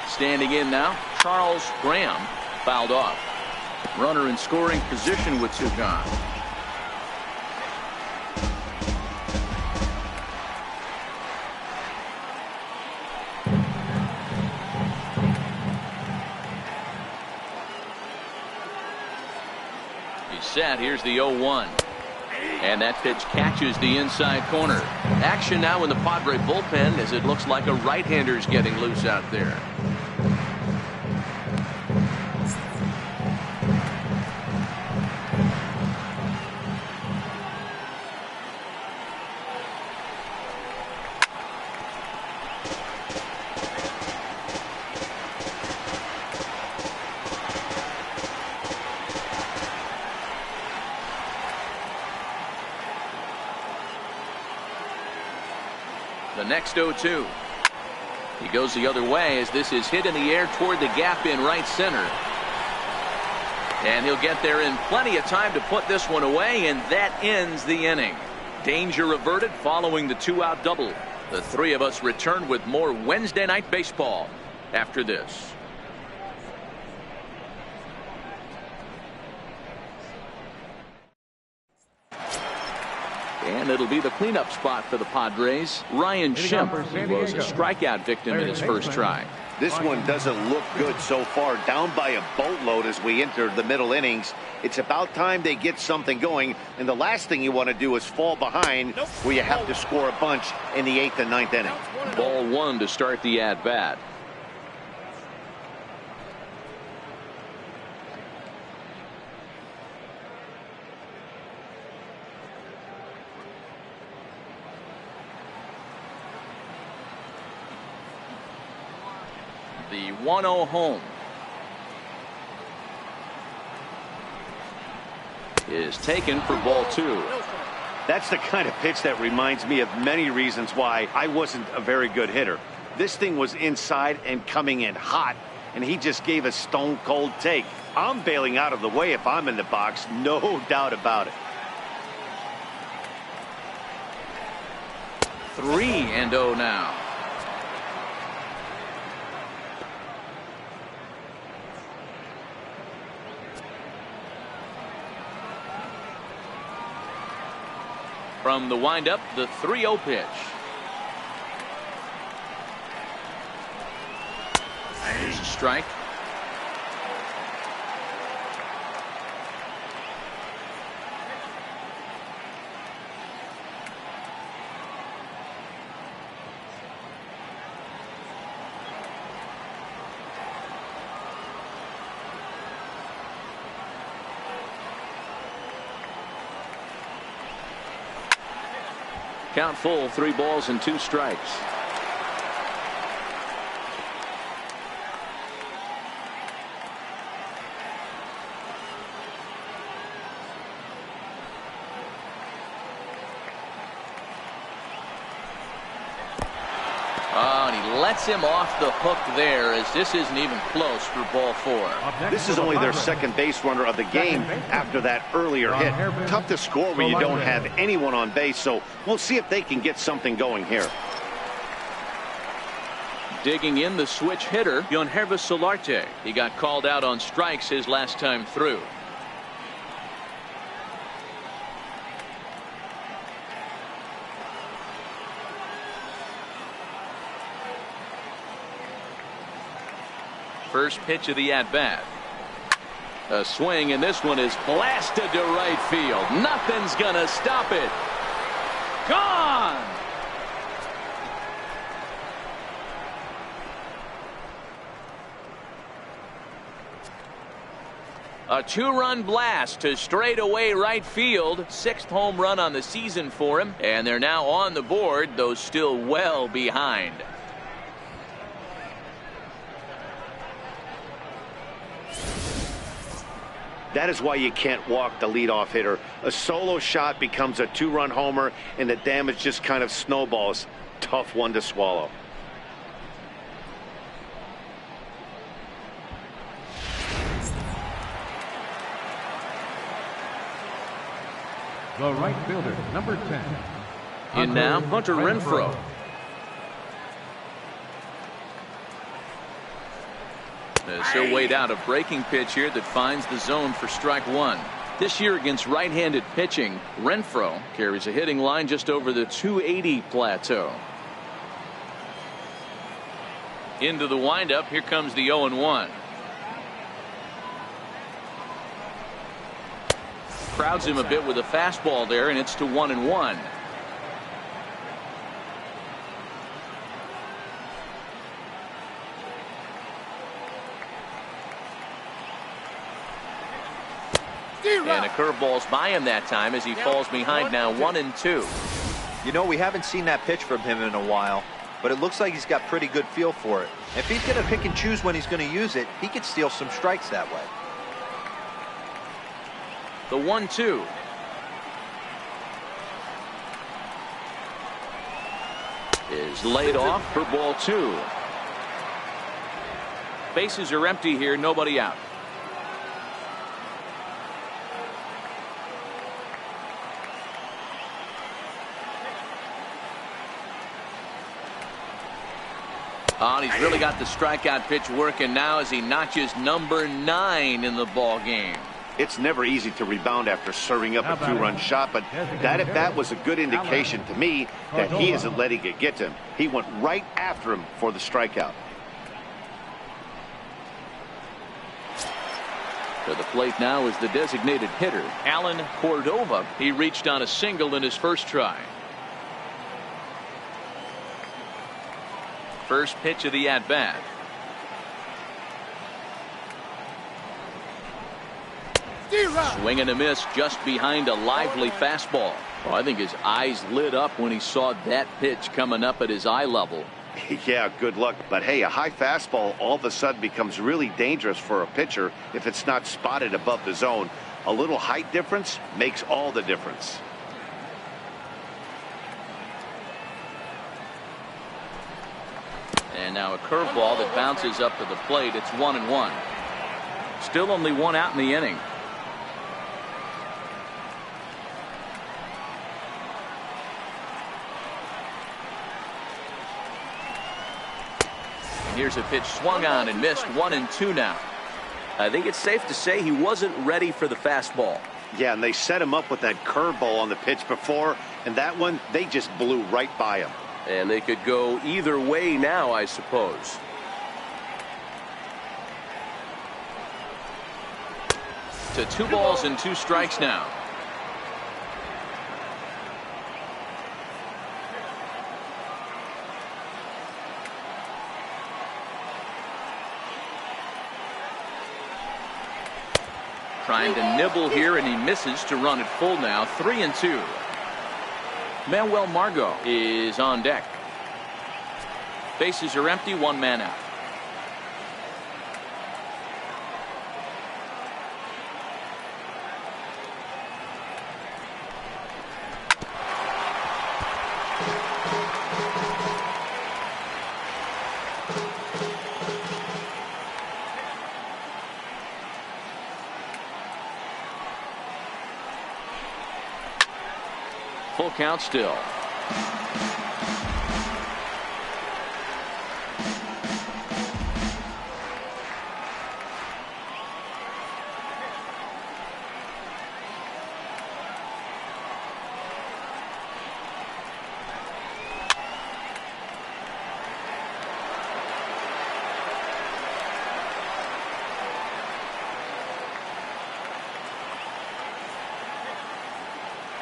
Standing in now, Charles Graham fouled off. Runner in scoring position with 2 gone. He's set. Here's the 0-1. And that pitch catches the inside corner. Action now in the Padre bullpen as it looks like a right-hander's getting loose out there. The next 0-2. He goes the other way as this is hit in the air toward the gap in right center. And he'll get there in plenty of time to put this one away, and that ends the inning. Danger averted following the 2-out double. The 3 of us return with more Wednesday Night Baseball after this. And it'll be the cleanup spot for the Padres. Ryan Schimpf was a strikeout victim in his first try. This one doesn't look good so far. Down by a boatload as we enter the middle innings. It's about time they get something going. And the last thing you want to do is fall behind where you have to score a bunch in the 8th and 9th inning. Ball 1 to start the at-bat. The 1-0 home is taken for ball 2. That's the kind of pitch that reminds me of many reasons why I wasn't a very good hitter. This thing was inside and coming in hot, and he just gave a stone cold take. I'm bailing out of the way if I'm in the box, no doubt about it. 3-0 now. From the windup, the 3-0 pitch. There's a strike. Count full, 3 balls and 2 strikes. Lets him off the hook there, as this isn't even close for ball 4. This is only their second base runner of the game after that earlier hit. Tough to score when you don't have anyone on base, so we'll see if they can get something going here. Digging in, the switch hitter, Yonhervis Solarte. He got called out on strikes his last time through. First pitch of the at-bat. A swing, and this one is blasted to right field. Nothing's gonna stop it. Gone! A 2-run blast to straightaway right field. 6th home run on the season for him, and they're now on the board, though still well behind. That is why you can't walk the leadoff hitter. A solo shot becomes a 2-run homer, and the damage just kind of snowballs. Tough one to swallow. The right fielder, number 10. In now, Hunter Renfroe. As he'll wait out a breaking pitch here that finds the zone for strike 1. This year against right-handed pitching, Renfroe carries a hitting line just over the 280 plateau. Into the windup, here comes the 0-1. Crowds him a bit with a fastball there, and it's to 1-1. And a curveball's by him that time as he falls behind now 1-2. You know, we haven't seen that pitch from him in a while, but it looks like he's got pretty good feel for it. If he's going to pick and choose when he's going to use it, he could steal some strikes that way. The 1-2. Is laid off for ball 2. Bases are empty here, nobody out. Oh, and he's really got the strikeout pitch working now as he notches number 9 in the ball game. It's never easy to rebound after serving up a 2-run shot, but that was a good indication to me that he isn't letting it get to him. He went right after him for the strikeout. To the plate now is the designated hitter, Alan Cordova. He reached on a single in his first try. First pitch of the at-bat. Swing and a miss just behind a lively fastball. Oh, I think his eyes lit up when he saw that pitch coming up at his eye level. Yeah, good luck. But hey, a high fastball all of a sudden becomes really dangerous for a pitcher if it's not spotted above the zone. A little height difference makes all the difference. And now a curveball that bounces up to the plate. It's 1-1. Still only 1 out in the inning. And here's a pitch swung on and missed. 1-2 now. I think it's safe to say he wasn't ready for the fastball. Yeah, and they set him up with that curveball on the pitch before, and that one, they just blew right by him. And they could go either way now, I suppose. To 2 balls and 2 strikes now. Trying to nibble here, and he misses to run it full now. 3-2. Manuel Margot is on deck. Bases are empty, one man out. Full count still.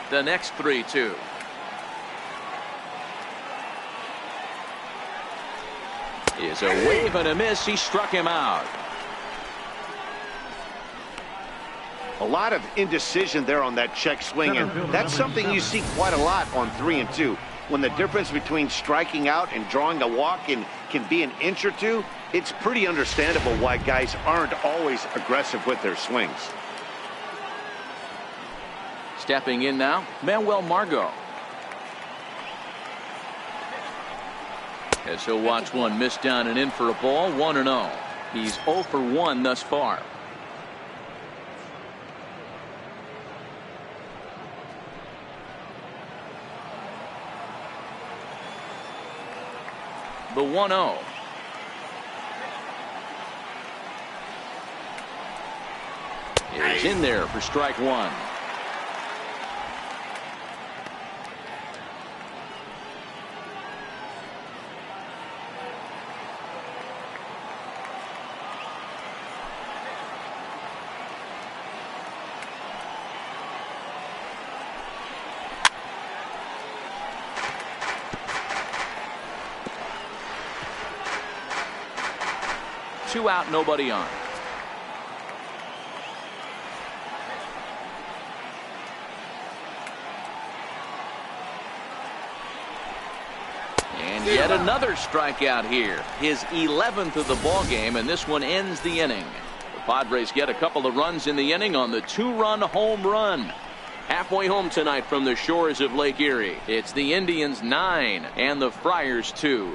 The next 3-2. Is a wave and a miss. He struck him out. A lot of indecision there on that check swing, and that's something you see quite a lot on 3 and 2. When the difference between striking out and drawing a walk can be an inch or two, it's pretty understandable why guys aren't always aggressive with their swings. Stepping in now, Manuel Margot. As he'll watch one miss down and in for a ball, 1-0. He's 0 for 1 thus far. The 1-0. Is in there for strike one. Two out, nobody on. And yet another strikeout here. His 11th of the ball game, and this one ends the inning. The Padres get a couple of runs in the inning on the 2-run home run. Halfway home tonight from the shores of Lake Erie. It's the Indians 9 and the Friars 2.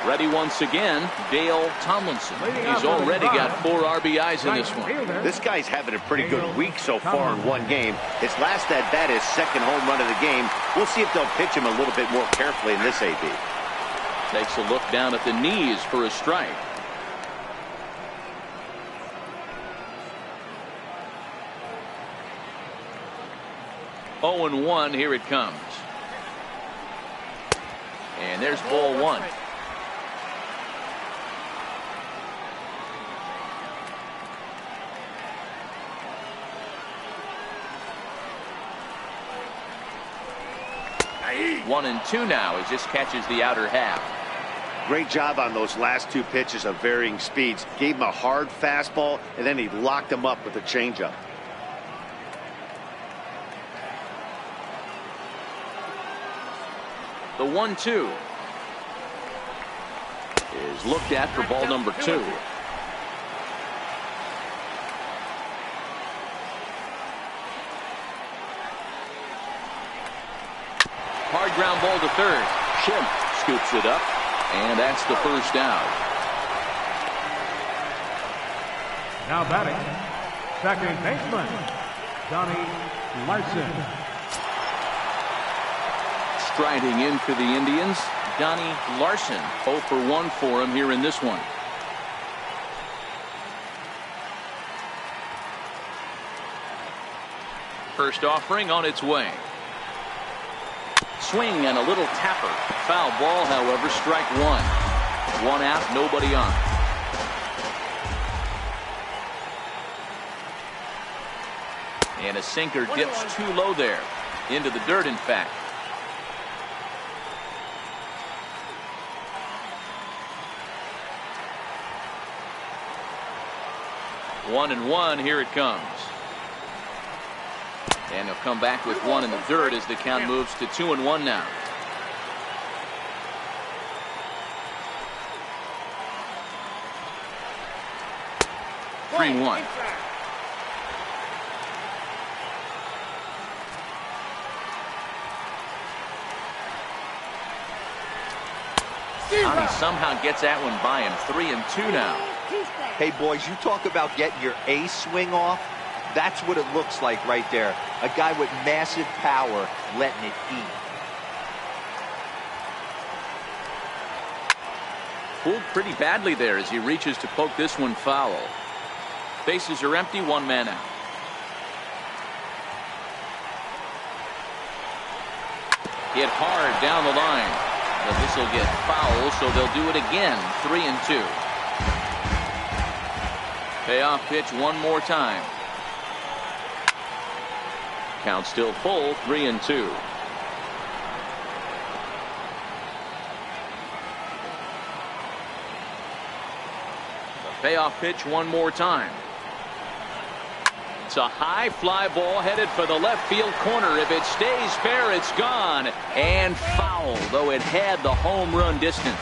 Ready once again, Dale Tomlinson. He's already got 4 RBIs in this one. This guy's having a pretty good week so far in one game. His last at bat is second home run of the game. We'll see if they'll pitch him a little bit more carefully in this AB. Takes a look down at the knees for a strike. Oh and 1, here it comes. And there's ball one. One and 2 now as this catches the outer half. Great job on those last 2 pitches of varying speeds. Gave him a hard fastball, and then he locked him up with a changeup. The 1-2 is looked at for ball number 2. Hard ground ball to third. Schimpf scoops it up, and that's the first out. Now batting, second baseman, Johnny Larson. Striding in for the Indians, Donnie Larson. 0 for 1 for him here in this one. First offering on its way. Swing and a little tapper. Foul ball, however, strike one. 1 out, nobody on. And a sinker dips too low there. Into the dirt, in fact. One and 1, here it comes. And he'll come back with one in the dirt as the count moves to 2-1 now. Three one. He somehow gets that one by him. 3-2 now. Hey, boys, you talk about getting your A swing off. That's what it looks like right there. A guy with massive power letting it eat. Pulled pretty badly there as he reaches to poke this one foul. Bases are empty, one man out. Hit hard down the line. But this will get foul, so they'll do it again. 3-2. Payoff pitch one more time. Count still full, 3-2. The payoff pitch one more time. It's a high fly ball headed for the left field corner. If it stays fair, it's gone. And foul, though it had the home run distance.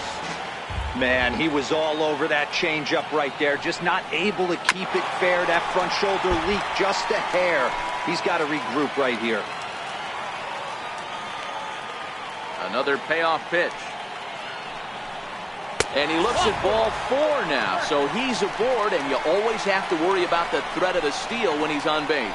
Man, he was all over that changeup right there. Just not able to keep it fair. That front shoulder leaked just a hair. He's got to regroup right here. Another payoff pitch. And he looks at ball four now. So he's aboard, and you always have to worry about the threat of a steal when he's on base.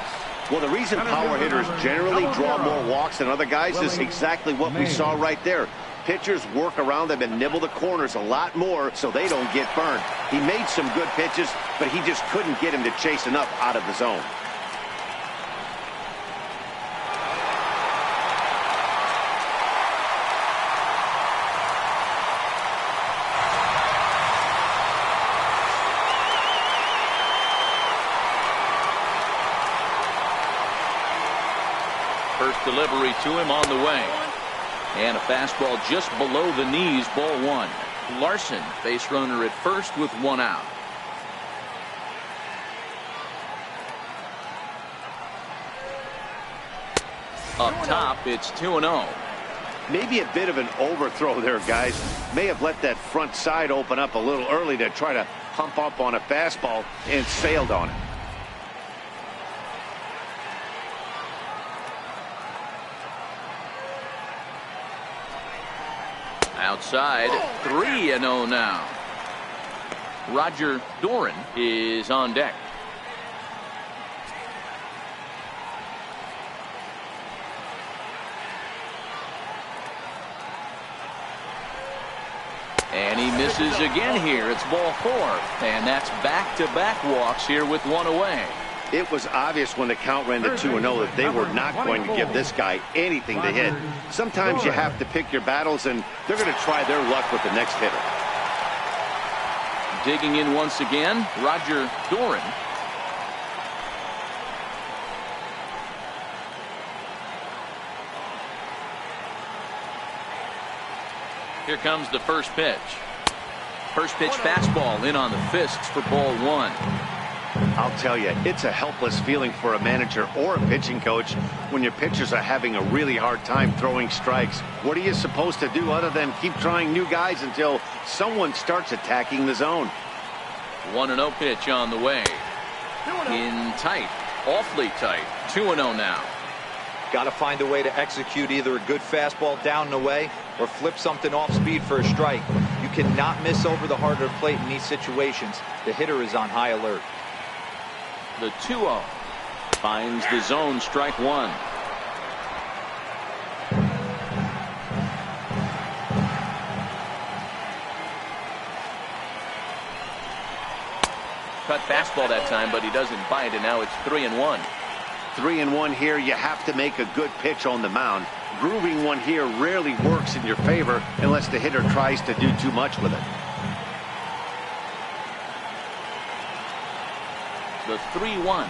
Well, the reason power hitters generally draw more walks than other guys is exactly what we saw right there. Pitchers work around them and nibble the corners a lot more so they don't get burned. He made some good pitches, but he just couldn't get him to chase enough out of the zone. First delivery to him on the way. And a fastball just below the knees, ball one. Larson, base runner at first with one out. Up top, it's 2-0. Maybe a bit of an overthrow there, guys. May have let that front side open up a little early to try to pump up on a fastball and sailed on it. Outside, 3-0 now. Roger Doran is on deck. And he misses again here. It's ball four. And that's back-to-back walks here with one away. It was obvious when the count ran to 2-0 that they were not going to give this guy anything to hit. Sometimes you have to pick your battles, and they're going to try their luck with the next hitter. Digging in once again, Roger Doran. Here comes the first pitch. First pitch fastball in on the fists for ball one. I'll tell you, it's a helpless feeling for a manager or a pitching coach when your pitchers are having a really hard time throwing strikes. What are you supposed to do other than keep trying new guys until someone starts attacking the zone? 1-0 pitch on the way. In tight, awfully tight. 2-0 now. Got to find a way to execute either a good fastball down and away or flip something off speed for a strike. You cannot miss over the heart of the plate in these situations. The hitter is on high alert. The 2-0 finds the zone, strike one. Cut fastball that time, but he doesn't bite, and now it's 3-1. 3-1 here. You have to make a good pitch on the mound. Grooving one here rarely works in your favor unless the hitter tries to do too much with it. The 3-1.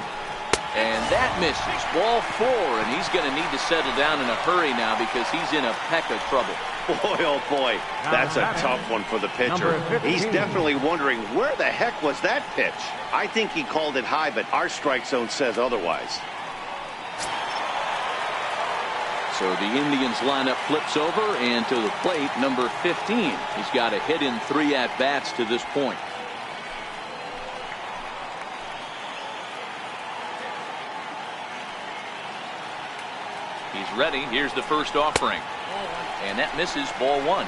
And that misses. Ball four, and he's going to need to settle down in a hurry now because he's in a peck of trouble. Boy, oh boy, that's a tough one for the pitcher. He's definitely wondering, where the heck was that pitch? I think he called it high, but our strike zone says otherwise. So the Indians lineup flips over, and to the plate, number 15. He's got a hit in 3 at-bats to this point. He's ready. Here's the first offering. And that misses, ball 1.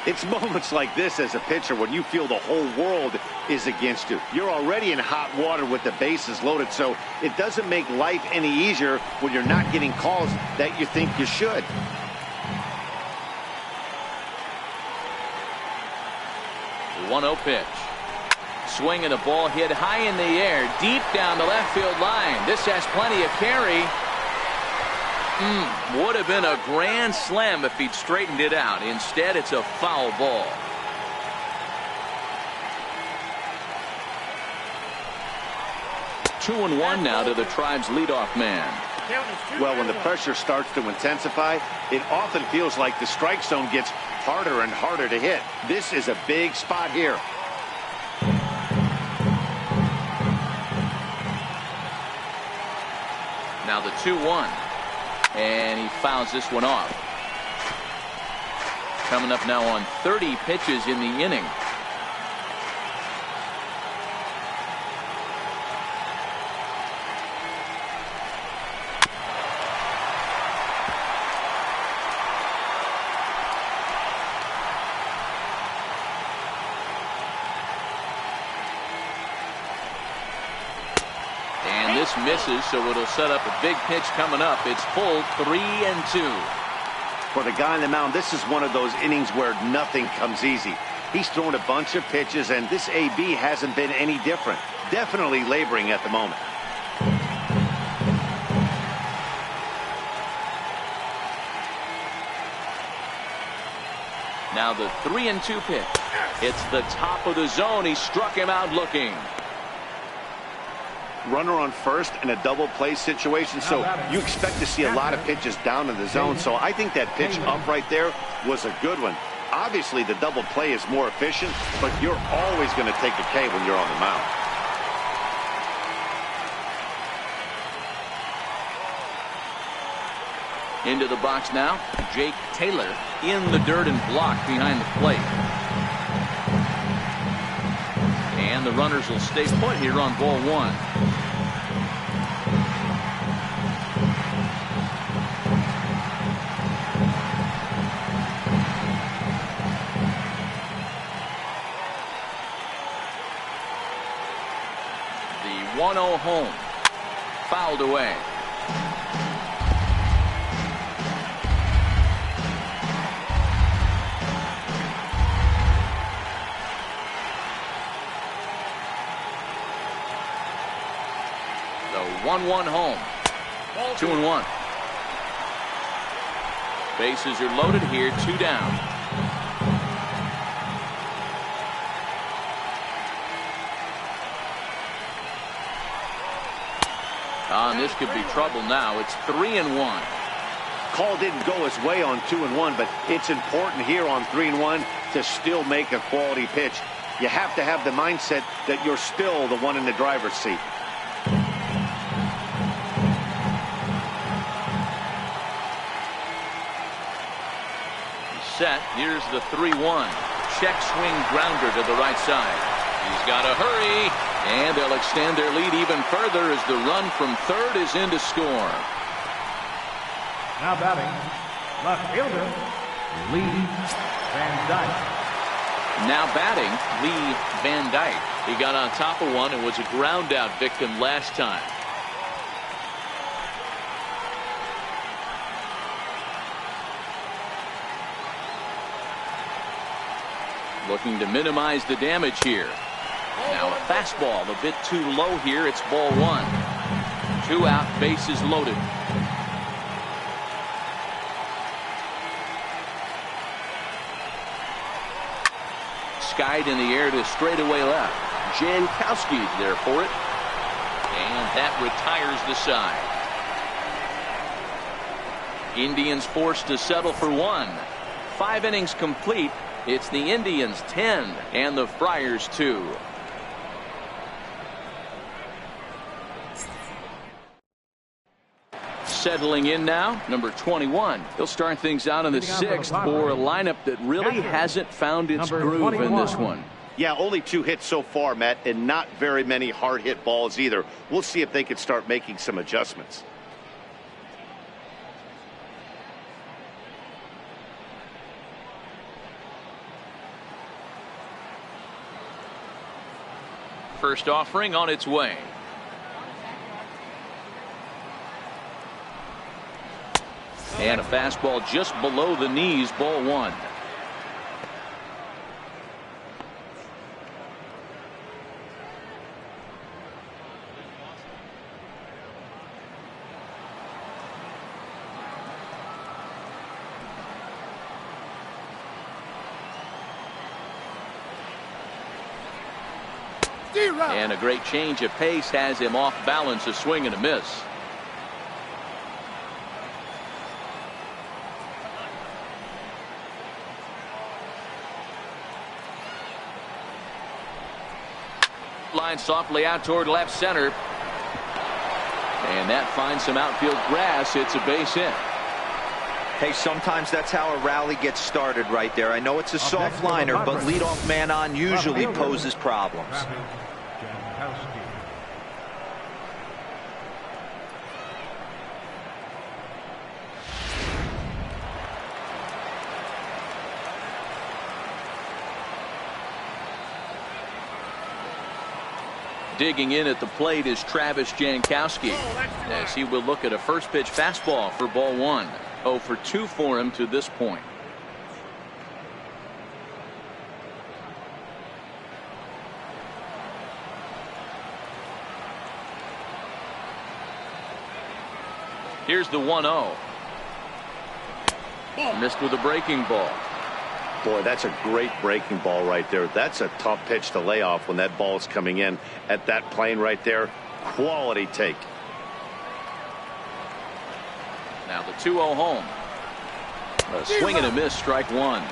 It's moments like this as a pitcher when you feel the whole world is against you. You're already in hot water with the bases loaded, so it doesn't make life any easier when you're not getting calls that you think you should. The 1-0 pitch. Swing and a ball hit high in the air, deep down the left field line. This has plenty of carry. Would have been a grand slam if he'd straightened it out. Instead, it's a foul ball. Two and one now to the Tribe's leadoff man. Well, when the pressure starts to intensify, it often feels like the strike zone gets harder and harder to hit. This is a big spot here. Now the 2-1. And he fouls this one off. Coming up now on 30 pitches in the inning. This misses, so it'll set up a big pitch coming up. It's full 3-2. For the guy on the mound, this is one of those innings where nothing comes easy. He's thrown a bunch of pitches, and this AB hasn't been any different. Definitely laboring at the moment. Now the 3-2 pitch. It's the top of the zone. He struck him out looking. Runner on first in a double play situation, so you expect to see a lot of pitches down in the zone. So I think that pitch up right there was a good one. Obviously the double play is more efficient, but you're always going to take a K when you're on the mound. Into the box now, Jake Taylor in the dirt and blocked behind the plate. And the runners will stay put here on ball 1. The 1-0 home. Fouled away. The 1-1 home. 2-1. Bases are loaded here. 2 down. And this could be trouble now. It's 3-1. Call didn't go his way on 2-1, but it's important here on 3-1 to still make a quality pitch. You have to have the mindset that you're still the one in the driver's seat. Set. Here's the 3-1. Check swing grounder to the right side. He's got to hurry, and they'll extend their lead even further as the run from third is in to score. Now batting, left fielder, Lee Van Dyke. Now batting, Lee Van Dyke. He got on top of one and was a ground out victim last time. Looking to minimize the damage here. Now a fastball a bit too low here. It's ball 1. 2 out, bases loaded. Skied in the air to straightaway left. Jankowski's there for it. And that retires the side. Indians forced to settle for 1. 5 innings complete. It's the Indians 10 and the Friars 2. settling in now, number 21. He'll start things out in the sixth for a lineup that really hasn't found its groove in this one. Yeah, only 2 hits so far, Matt, and not very many hard hit balls either. We'll see if they can start making some adjustments. First offering on its way. And a fastball just below the knees, ball 1. And a great change of pace has him off balance, a swing and a miss. Line softly out toward left center. And that finds some outfield grass. It's a base hit. Hey, sometimes that's how a rally gets started right there. I know it's a soft liner, but leadoff man on usually poses problems. Digging in at the plate is Travis Jankowski, as he will look at a first pitch fastball for ball 1. 0 for 2 for him to this point. Here's the 1-0. Missed with a breaking ball. Boy, that's a great breaking ball right there. That's a tough pitch to lay off when that ball's coming in at that plane right there. Quality take. Now the 2-0 home. A swing and a miss, strike 1.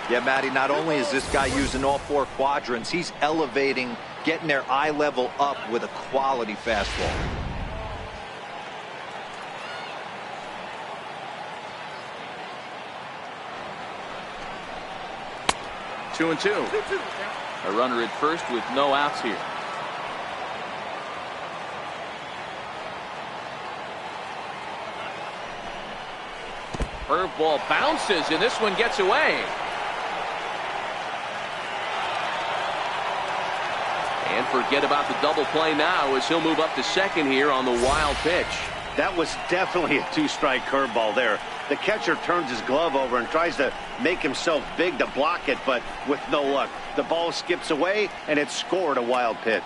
Yeah, Matty, not only is this guy using all 4 quadrants, he's elevating, getting their eye level up with a quality fastball. Two and 2. A runner at first with no outs here. Curveball bounces, and this one gets away. And forget about the double play now as he'll move up to second here on the wild pitch. That was definitely a 2-strike curveball there. The catcher turns his glove over and tries to make himself big to block it, but with no luck. The ball skips away, and it scored a wild pitch.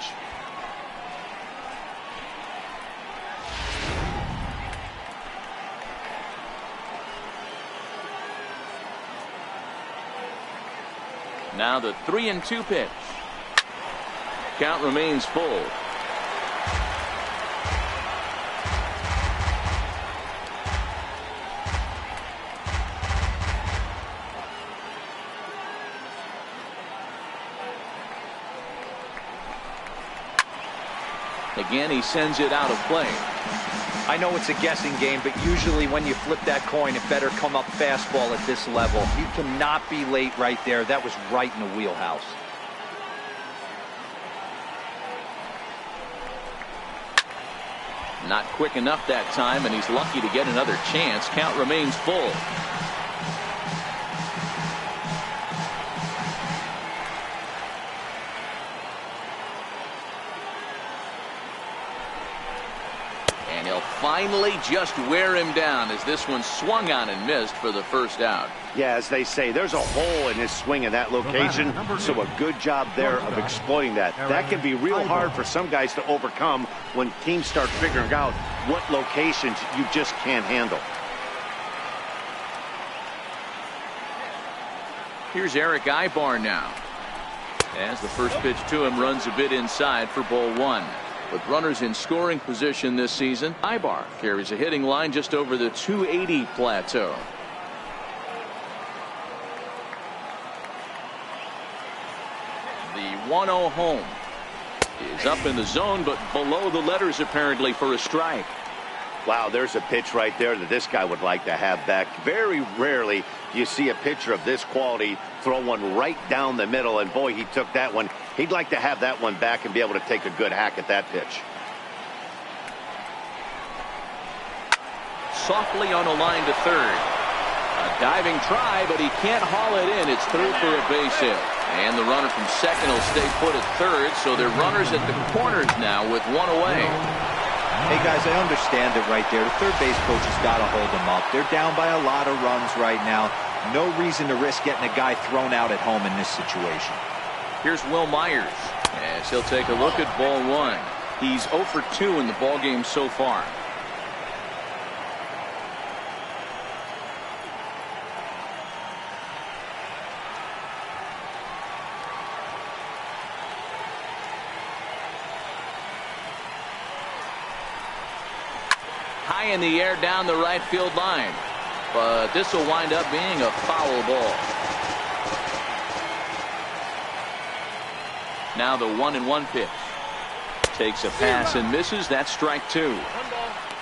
Now the 3-2 pitch. Count remains full. Again, he sends it out of play. I know it's a guessing game, but usually when you flip that coin, it better come up fastball at this level. You cannot be late right there. That was right in the wheelhouse. Not quick enough that time, and he's lucky to get another chance. Count remains full. And he'll finally just wear him down as this one swung on and missed for the first out. Yeah, as they say, there's a hole in his swing in that location, so a good job there of exploiting that. That can be real hard for some guys to overcome when teams start figuring out what locations you just can't handle. Here's Eric Ibar now, as the first pitch to him runs a bit inside for ball 1. With runners in scoring position this season, Ibar carries a hitting line just over the 280 plateau. The 1-0 home is up in the zone, but below the letters apparently for a strike. Wow, there's a pitch right there that this guy would like to have back. Very rarely do you see a pitcher of this quality throw one right down the middle, and boy, he took that one. He'd like to have that one back and be able to take a good hack at that pitch. Softly on a line to third. A diving try, but he can't haul it in. It's through for a base hit. And the runner from second will stay put at third, so they're runners at the corners now with one away. Hey, guys, I understand it right there. The third base coach has got to hold them up. They're down by a lot of runs right now. No reason to risk getting a guy thrown out at home in this situation. Here's Will Myers, as he'll take a look at ball one. He's 0 for 2 in the ballgame so far. High in the air down the right field line, but this will wind up being a foul ball. Now the 1-1 pitch. Takes a pass and misses. That's strike 2.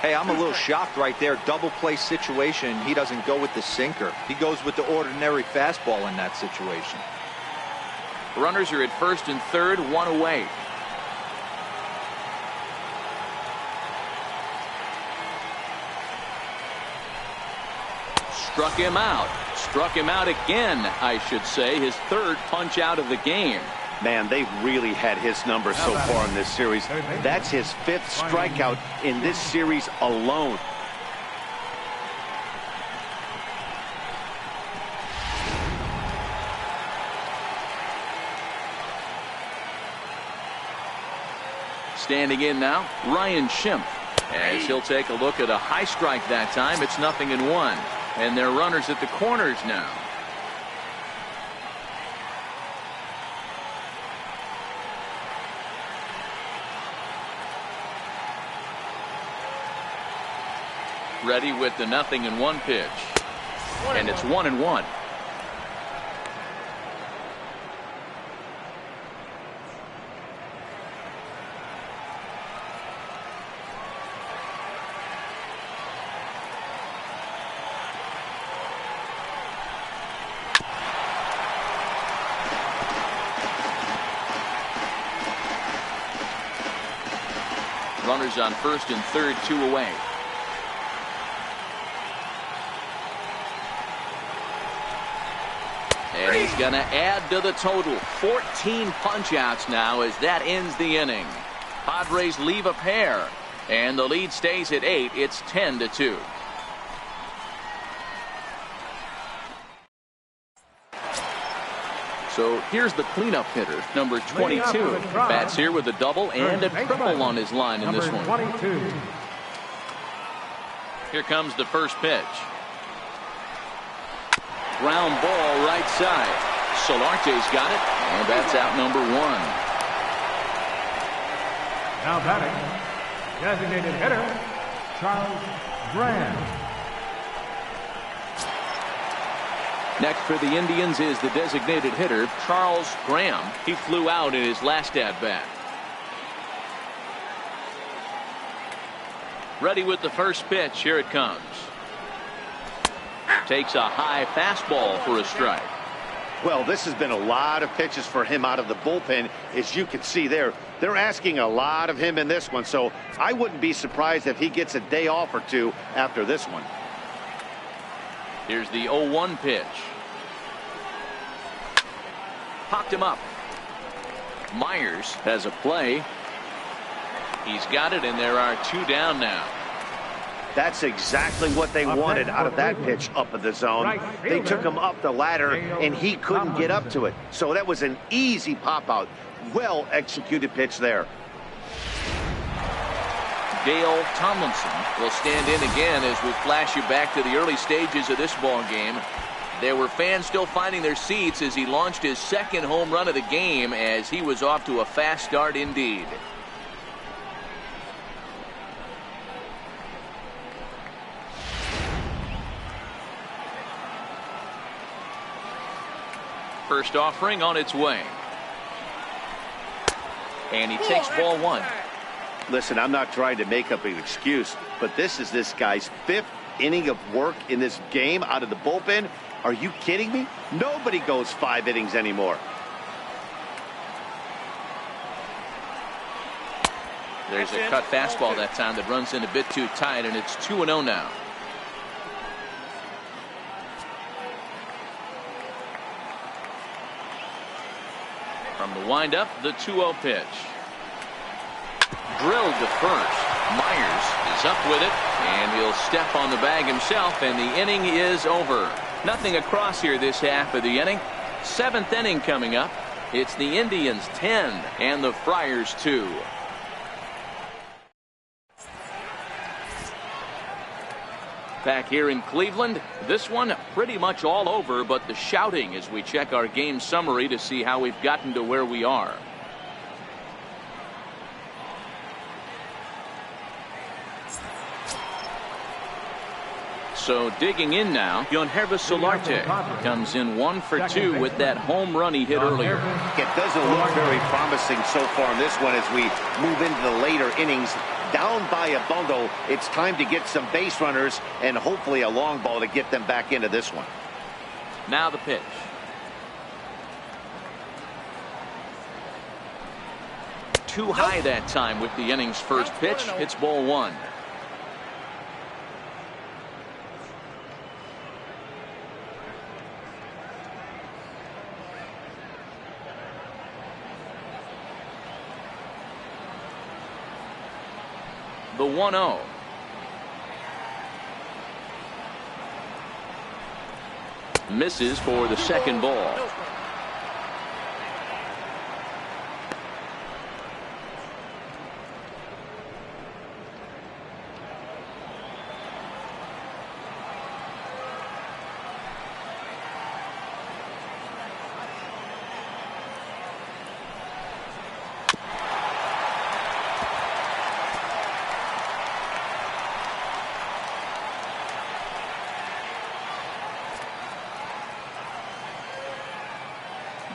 Hey, I'm a little shocked right there. Double play situation. He doesn't go with the sinker. He goes with the ordinary fastball in that situation. Runners are at first and third, one away. Struck him out. Struck him out again, I should say. His third punch out of the game. Man, they've really had his number so far in this series. That's his 5th strikeout in this series alone. Standing in now, Ryan Schimpf. As he'll take a look at a high strike that time. It's 0-1. And they're runners at the corners now. Ready with the 0-1 pitch. And it's 1-1. Runners on first and third, 2 away. And he's going to add to the total. 14 punch-outs now as that ends the inning. Padres leave a pair, and the lead stays at 8. It's 10-2. So here's the cleanup hitter, number 22. Bats here with a double and a triple on his line in this one. 22. Here comes the first pitch. Ground ball right side. Solarte's got it, and that's out number 1. Now batting, designated hitter, Charles Graham. Next for the Indians is the designated hitter, Charles Graham. He flew out in his last at-bat. Ready with the first pitch. Here it comes. Takes a high fastball for a strike. Well, this has been a lot of pitches for him out of the bullpen. As you can see there, they're asking a lot of him in this one, so I wouldn't be surprised if he gets a day off or two after this one. Here's the 0-1 pitch. Popped him up. Myers has a play. He's got it, and there are 2 down now. That's exactly what they wanted out of that pitch up in the zone. They took him up the ladder, and he couldn't get up to it. So that was an easy pop-out. Well-executed pitch there. Dale Tomlinson will stand in again as we flash you back to the early stages of this ball game. There were fans still finding their seats as he launched his second home run of the game, as he was off to a fast start indeed. First offering on its way. And he takes ball 1. Listen, I'm not trying to make up an excuse, but this is this guy's 5th inning of work in this game out of the bullpen. Are you kidding me? Nobody goes 5 innings anymore. There's a cut fastball that time that runs in a bit too tight, and it's 2-0 now. From the windup, the 2-0 pitch. Drilled to first. Myers is up with it, and he'll step on the bag himself, and the inning is over. Nothing across here this half of the inning. 7th inning coming up. It's the Indians 10 and the Friars 2. Back here in Cleveland, this one pretty much all over, but the shouting as we check our game summary to see how we've gotten to where we are. So digging in now, Yonhervis Solarte comes in 1 for 2 with that home run he hit earlier. It doesn't look very promising so far in this one as we move into the later innings. Down by a bundle, it's time to get some base runners and hopefully a long ball to get them back into this one. Now the pitch. Too high that time with the inning's first pitch. It's ball 1. The 1-0. Misses for the second ball.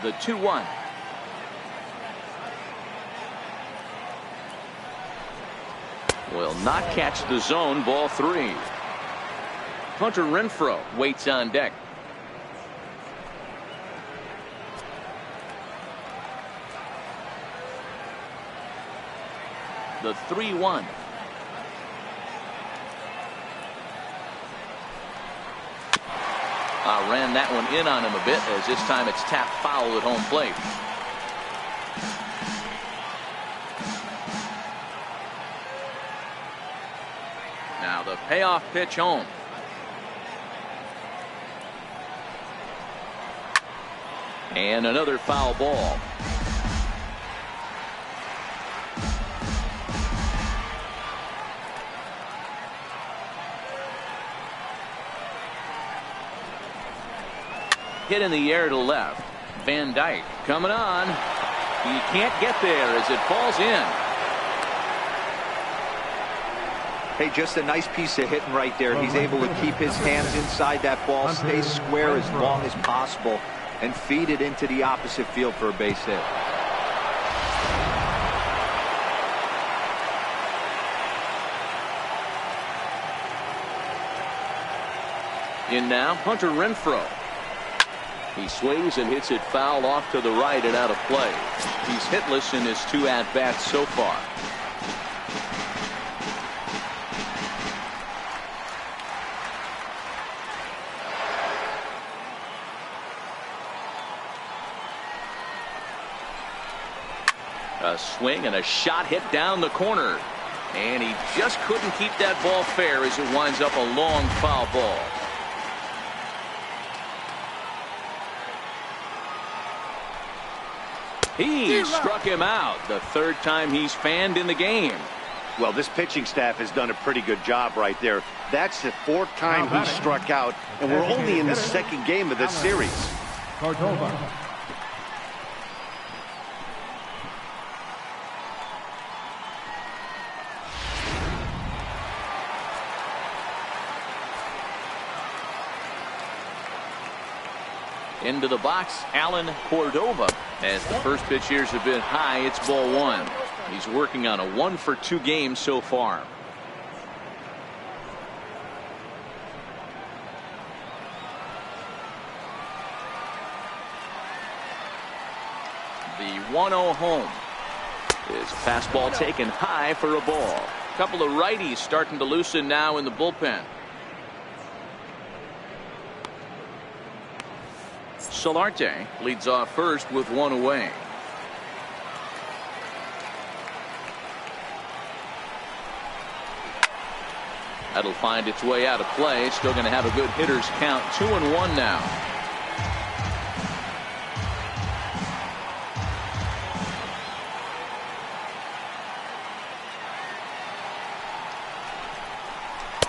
The 2-1. Will not catch the zone. Ball 3. Hunter Renfroe waits on deck. The 3-1. Ran that one in on him a bit, as this time it's tapped foul at home plate. Now the payoff pitch home. And another foul ball. Hit in the air to left. Van Dyke coming on. He can't get there as it falls in. Hey, just a nice piece of hitting right there. He's able to keep his hands inside that ball, stay square as long as possible, and feed it into the opposite field for a base hit. In now, Hunter Renfroe. He swings and hits it foul off to the right and out of play. He's hitless in his 2 at-bats so far. A swing and a shot hit down the corner. And he just couldn't keep that ball fair as it winds up a long foul ball. He struck him out. The 3rd time he's fanned in the game. Well, this pitching staff has done a pretty good job right there. That's the 4th time he struck out, and we're only in the 2nd game of this series. Cordova. Into the box, Alan Cordova. As the first pitch here has been high, it's ball 1. He's working on a 1-for-2 game so far. The 1-0 home. His fastball taken high for a ball. A couple of righties starting to loosen now in the bullpen. Solarte leads off first with one away. That'll find its way out of play. Still going to have a good hitter's count. 2-1 now.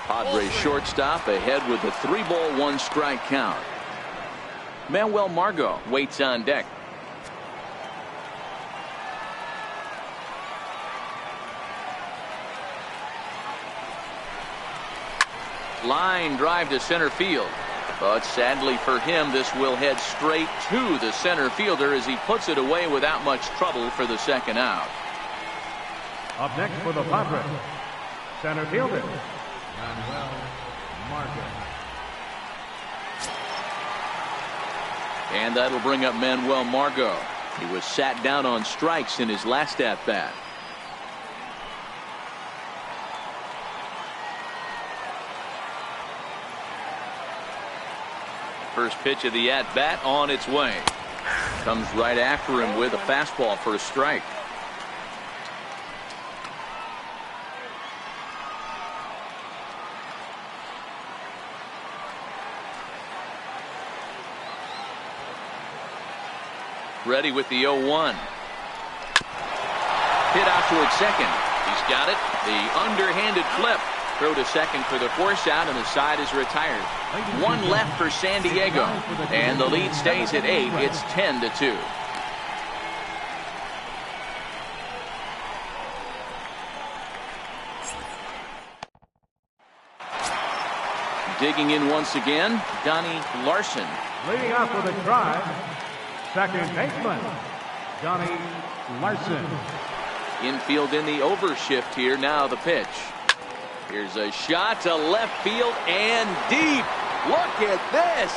Padres shortstop ahead with a 3-ball 1-strike count. Manuel Margot waits on deck. Line drive to center field. But sadly for him, this will head straight to the center fielder as he puts it away without much trouble for the second out. Up next for the Padres, center fielder, Manuel Margot. And that'll bring up Manuel Margot. He was sat down on strikes in his last at-bat. First pitch of the at-bat on its way. Comes right after him with a fastball for a strike. Ready with the 0-1. Hit out towards second. He's got it. The underhanded flip. Throw to second for the force out, and the side is retired. One left for San Diego, and the lead stays at 8. It's 10-2. Digging in once again, Donnie Larson. Leading off with a drive, second baseman, Donnie Larson. Infield in the overshift here. Now the pitch. Here's a shot to left field and deep. Look at this.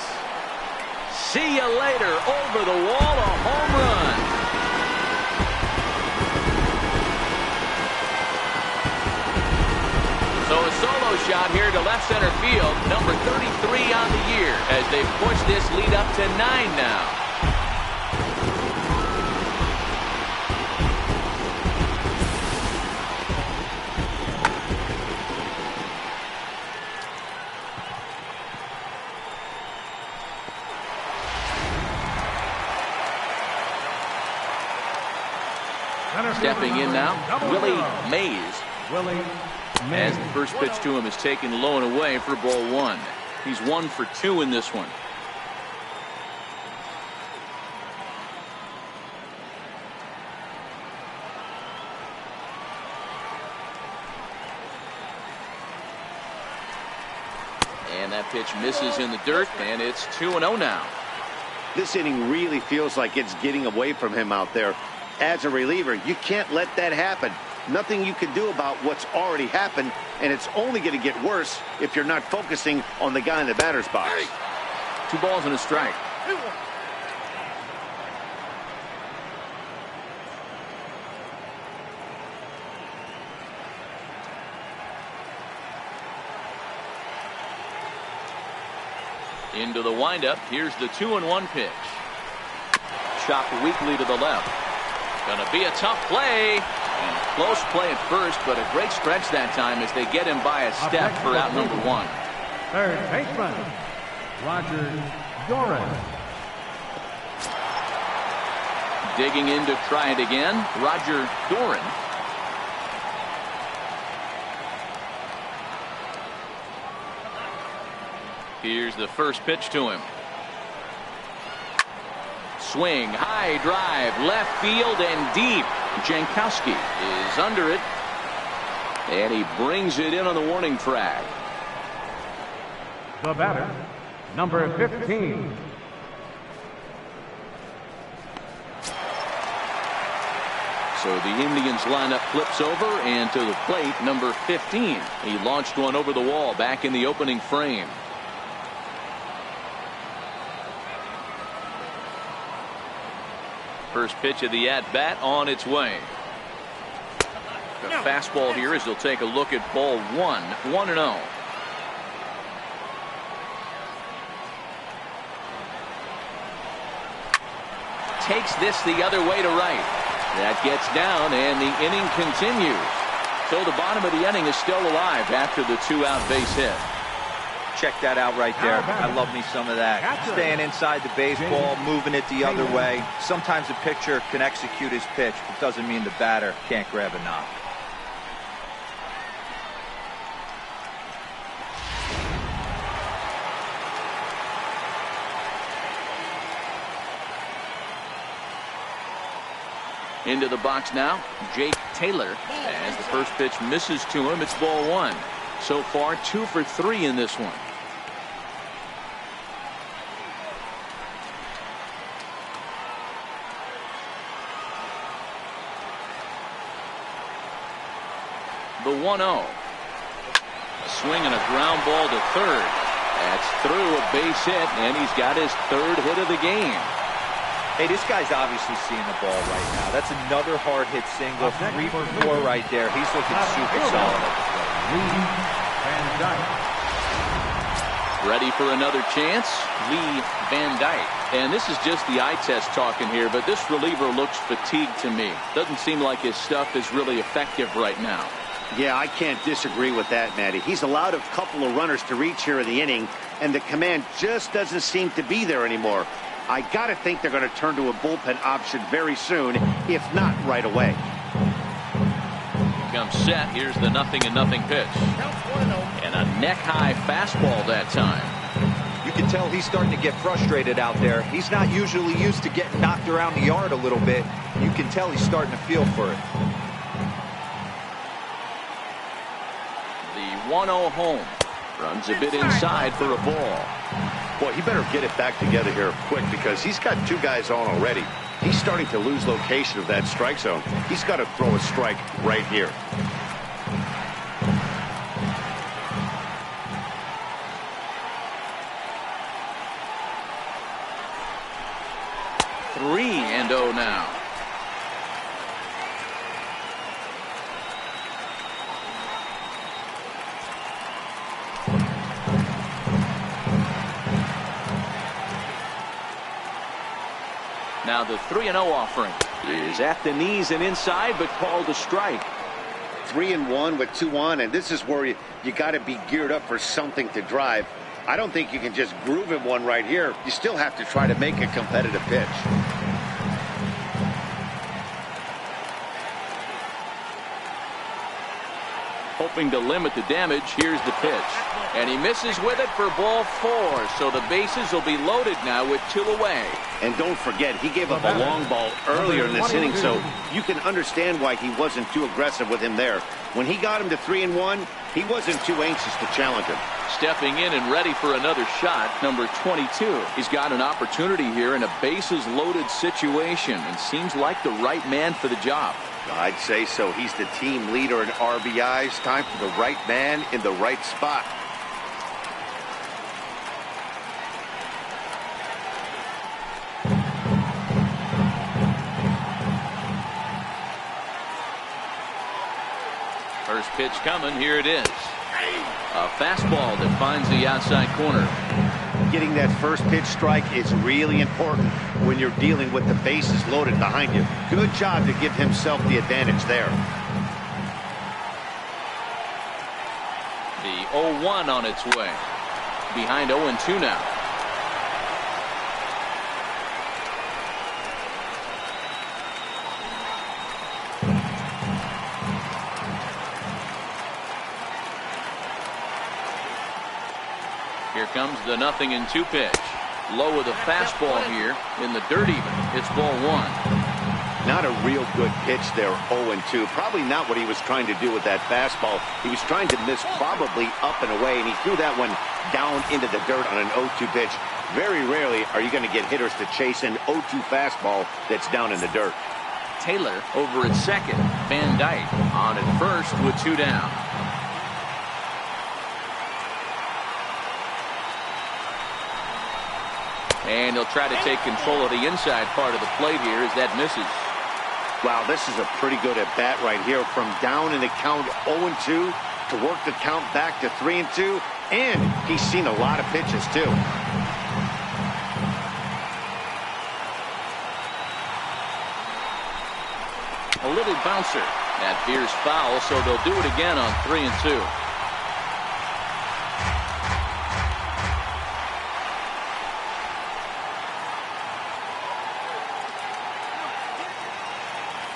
See you later. Over the wall, a home run. So a solo shot here to left center field. Number 33 on the year as they push this lead up to 9 now. Stepping in now, Willie Mays. As the first pitch to him is taken low and away for ball 1. He's 1 for 2 in this one. And that pitch misses in the dirt, and it's 2-0 now. This inning really feels like it's getting away from him out there. As a reliever, you can't let that happen. Nothing you can do about what's already happened, and it's only going to get worse if you're not focusing on the guy in the batter's box. 2 balls and a strike. Into the windup. Here's the 2-1 pitch. Chopped weakly to the left. Gonna be a tough play. And close play at first, but a great stretch that time as they get him by a step for out number 1. Third baseman, Roger Doran. Digging in to try it again, Roger Doran. Here's the first pitch to him. Swing, high drive, left field and deep. Jankowski is under it, and he brings it in on the warning track. The batter, number 15. So the Indians lineup flips over, and to the plate, number 15. He launched one over the wall back in the opening frame. First pitch of the at-bat on its way. The fastball here as he'll take a look at ball 1, 1-0. Takes this the other way to right. That gets down, and the inning continues. So the bottom of the inning is still alive after the 2-out base hit. Check that out right there. I love me some of that. Staying inside the baseball, moving it the other way. Sometimes a pitcher can execute his pitch, but doesn't mean the batter can't grab a knock. Into the box now, Jake Taylor. As the first pitch misses to him, it's ball 1. So far, 2 for 3 in this one. The 1-0. A swing and a ground ball to third. That's through a base hit, and he's got his 3rd hit of the game. Hey, this guy's obviously seeing the ball right now. That's another hard hit single. 3 for 4 right there. He's looking super solid at the plate. Ready for another chance? Lee Van Dyke. And this is just the eye test talking here, but this reliever looks fatigued to me. Doesn't seem like his stuff is really effective right now. Yeah, I can't disagree with that, Matty. He's allowed a couple of runners to reach here in the inning, and the command just doesn't seem to be there anymore. I got to think they're going to turn to a bullpen option very soon, if not right away. Comes set. Here's the 0-0 pitch. And a neck-high fastball that time. You can tell he's starting to get frustrated out there. He's not usually used to getting knocked around the yard a little bit. You can tell he's starting to feel for it. The 1-0 home. Runs a bit inside for a ball. Boy, he better get it back together here quick because he's got 2 guys on already. He's starting to lose location of that strike zone. He's got to throw a strike right here. Three and 0 now. Now the 3-0 offering is at the knees and inside, but called a strike. 3-1 with 2 on, and this is where you got to be geared up for something to drive. I don't think you can just groove him one right here. You still have to try to make a competitive pitch. Hoping to limit the damage. Here's the pitch. And he misses with it for ball 4. So the bases will be loaded now with 2 away. And don't forget, he gave up a long ball earlier in this inning, so you can understand why he wasn't too aggressive with him there. When he got him to 3-1, he wasn't too anxious to challenge him. Stepping in and ready for another shot, number 22. He's got an opportunity here in a bases-loaded situation and seems like the right man for the job. I'd say so. He's the team leader in RBIs. Time for the right man in the right spot. First pitch coming. Here it is. A fastball that finds the outside corner. Getting that first pitch strike is really important when you're dealing with the bases loaded behind you. Good job to give himself the advantage there. The 0-1 on its way. Behind 0-2 now. Here comes the 0-2 pitch. Low with a fastball here in the dirt even. It's ball 1. Not a real good pitch there, 0-2. Probably not what he was trying to do with that fastball. He was trying to miss probably up and away, and he threw that one down into the dirt on an 0-2 pitch. Very rarely are you going to get hitters to chase an 0-2 fastball that's down in the dirt. Taylor over at second. Van Dyke on at first with 2 down. And he'll try to take control of the inside part of the plate here as that misses. Wow, this is a pretty good at bat right here. From down in the count 0-2 to work the count back to 3-2. And he's seen a lot of pitches too. A little bouncer. That veers foul, so they'll do it again on 3-2.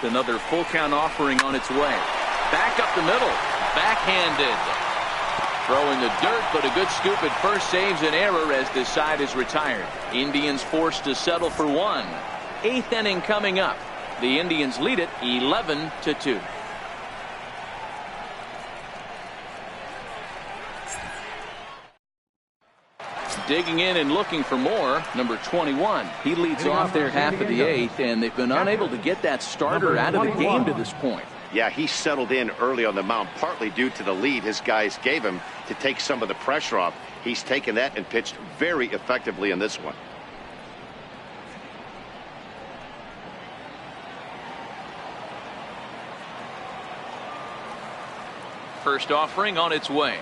Another full count offering on its way. Back up the middle. Backhanded. Throwing the dirt, but a good scoop at first saves an error as this side is retired. Indians forced to settle for 1. 8th inning coming up. The Indians lead it 11-2. Digging in and looking for more, number 21. He leads off their half of the 8th, and they've been unable to get that starter out of the game to this point. Yeah, he settled in early on the mound, partly due to the lead his guys gave him to take some of the pressure off. He's taken that and pitched very effectively in this one. First offering on its way.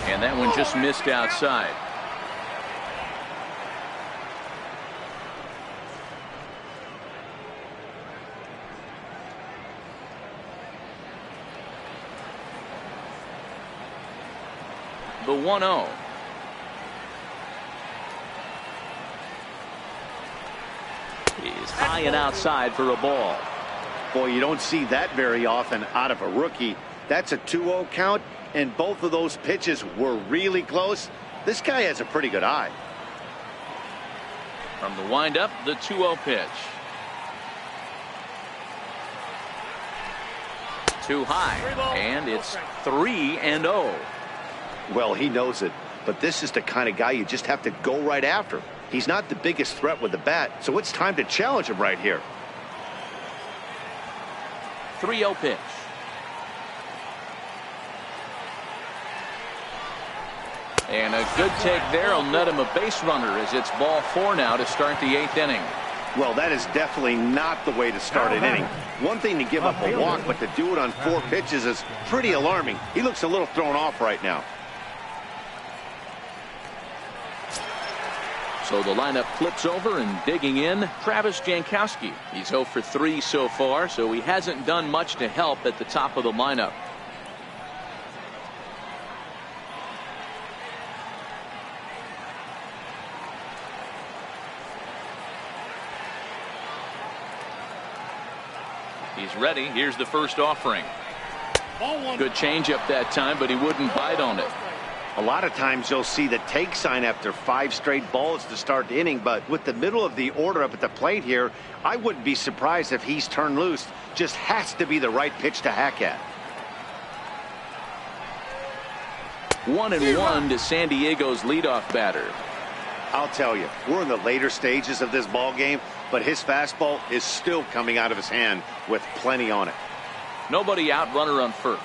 And that one just missed outside. The 1-0. Is high and outside for a ball. Boy, you don't see that very often out of a rookie. That's a 2-0 count, and both of those pitches were really close. This guy has a pretty good eye. From the windup, the 2-0 pitch. Too high, and it's 3-0. Well, he knows it, but this is the kind of guy you just have to go right after. He's not the biggest threat with the bat, so it's time to challenge him right here. 3-0 pitch. And a good take there will net him a base runner as it's ball 4 now to start the 8th inning. Well, that is definitely not the way to start an inning. One thing to give up a walk, but to do it on 4 pitches is pretty alarming. He looks a little thrown off right now. So the lineup flips over, and digging in, Travis Jankowski. He's 0 for 3 so far, so he hasn't done much to help at the top of the lineup. He's ready. Here's the first offering. Good changeup that time, but he wouldn't bite on it. A lot of times you'll see the take sign after 5 straight balls to start the inning, but with the middle of the order up at the plate here, I wouldn't be surprised if he's turned loose. Just has to be the right pitch to hack at. 1-1 to San Diego's leadoff batter. I'll tell you, we're in the later stages of this ball game, but his fastball is still coming out of his hand with plenty on it. Nobody out, runner on first.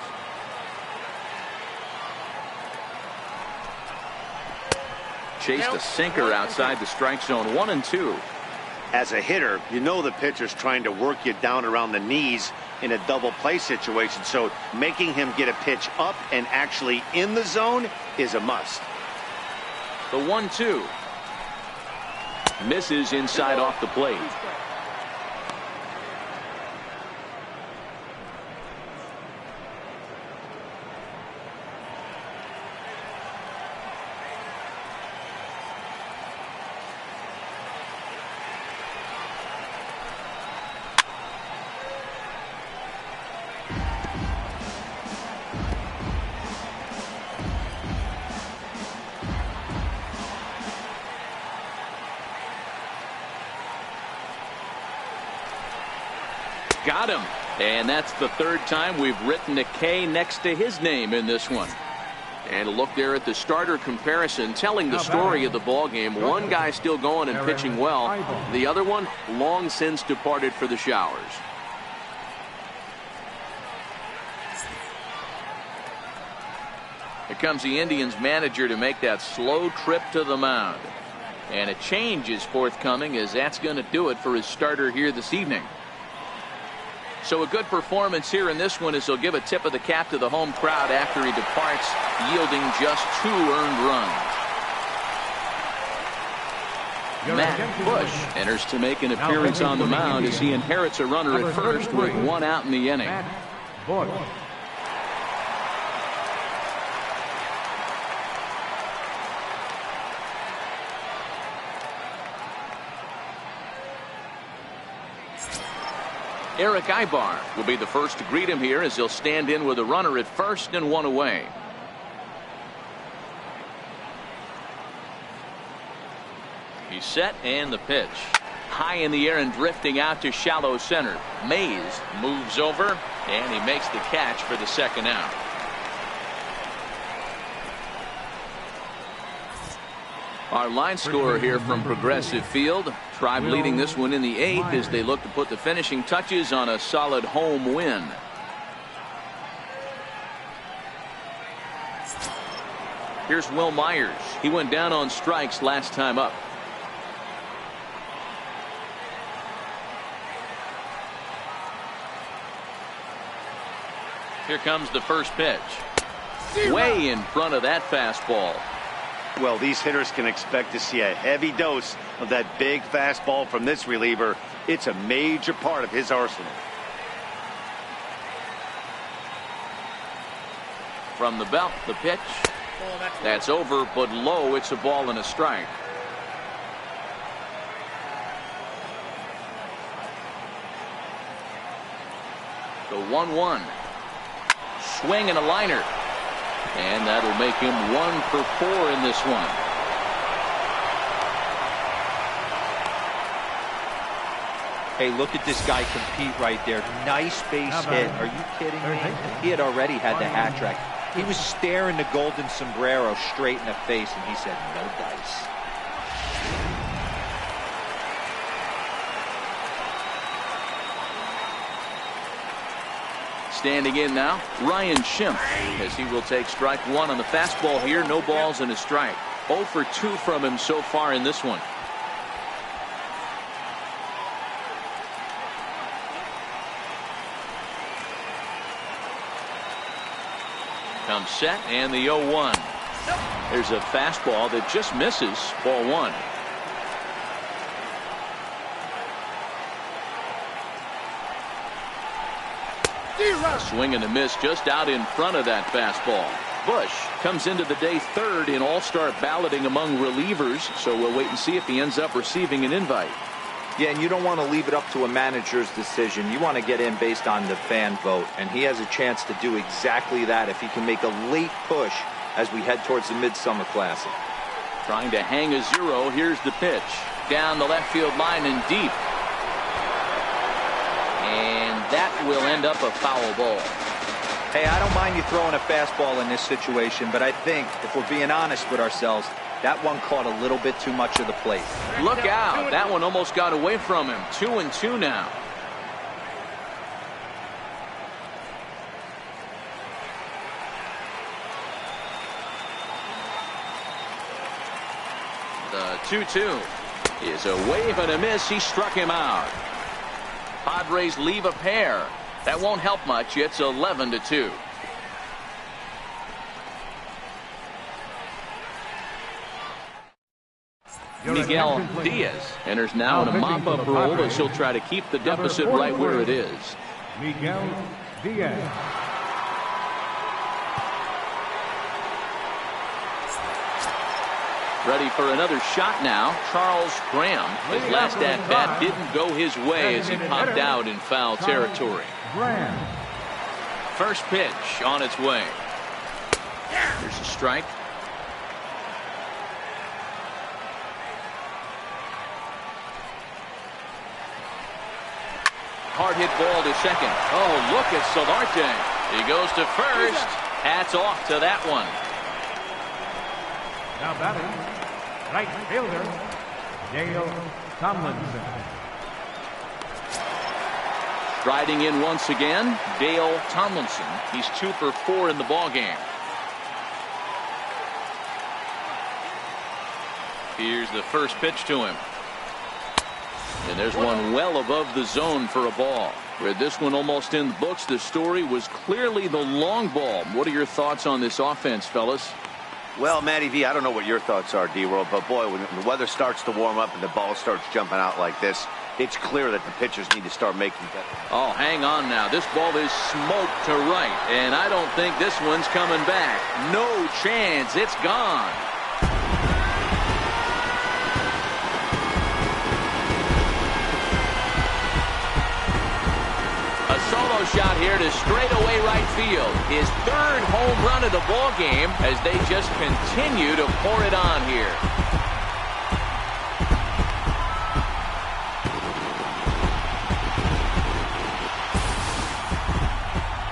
Chased a sinker outside the strike zone. 1-2. As a hitter, you know the pitcher's trying to work you down around the knees in a double play situation, so making him get a pitch up and actually in the zone is a must. The 1-2. Misses inside off the plate. Got him. And that's the 3rd time we've written a K next to his name in this one. And a look there at the starter comparison, telling the story of the ball game. One guy still going and pitching well. The other one long since departed for the showers. Here comes the Indians manager to make that slow trip to the mound. And a change is forthcoming, as that's going to do it for his starter here this evening. So a good performance here in this one, as he'll give a tip of the cap to the home crowd after he departs, yielding just 2 earned runs. Matt Bush enters to make an appearance on the mound as he inherits a runner at first with 1 out in the inning. Eric Ibar will be the first to greet him here, as he'll stand in with a runner at first and 1 away. He's set, and the pitch. High in the air and drifting out to shallow center. Mays moves over, and he makes the catch for the 2nd out. Our line scorer here from Progressive Field. Tribe leading this one in the 8th as they look to put the finishing touches on a solid home win. Here's Will Myers. He went down on strikes last time up. Here comes the first pitch. Way in front of that fastball. Well, these hitters can expect to see a heavy dose of that big fastball from this reliever. It's a major part of his arsenal. From the belt, the pitch. That's over, but low. It's a ball and a strike. The 1-1. Swing and a liner. And that'll make him 1 for 4 in this one. Hey, look at this guy compete right there. Nice base hit. Are you kidding me? He had already had the hat trick. He was staring the golden sombrero straight in the face, and he said, no dice. Standing in now, Ryan Schimpf, as he will take strike 1 on the fastball here. No balls and a strike. 0 for 2 from him so far in this one. Comes set, and the 0-1. There's a fastball that just misses. Ball 1. Swing and a miss just out in front of that fastball. Bush comes into the day 3rd in all-star balloting among relievers, so we'll wait and see if he ends up receiving an invite. Yeah, and you don't want to leave it up to a manager's decision. You want to get in based on the fan vote, and he has a chance to do exactly that if he can make a late push as we head towards the Midsummer Classic. Trying to hang a 0. Here's the pitch. Down the left field line and deep. And that will end up a foul ball. Hey, I don't mind you throwing a fastball in this situation, but I think, if we're being honest with ourselves, that one caught a little bit too much of the plate. Look out. That one almost got away from him. 2-2 now. The 2-2 is a wave and a miss. He struck him out. Padres leave a pair. That won't help much. It's 11-2. Miguel Diaz enters now in a mop-up role as he'll try to keep the deficit right where it is. Miguel Diaz. Ready for another shot now. Charles Graham. His last at-bat didn't go his way as he popped out in foul territory. First pitch on its way. There's a strike. Hard hit ball to second. Oh, look at Solarte. He goes to first. Hats off to that one. Now batting, right fielder, Dale Tomlinson. Striding in once again, Dale Tomlinson. He's 2 for 4 in the ballgame. Here's the first pitch to him. And there's one well above the zone for a ball. With this one almost in the books, the story was clearly the long ball. What are your thoughts on this offense, fellas? Well, Matty V, I don't know what your thoughts are, D-Roll, but boy, when the weather starts to warm up and the ball starts jumping out like this, it's clear that the pitchers need to start making better. Oh, hang on now. This ball is smoked to right, and I don't think this one's coming back. No chance. It's gone. A solo shot here to straightaway right field. His 3rd home run of the ball game as they just continue to pour it on here.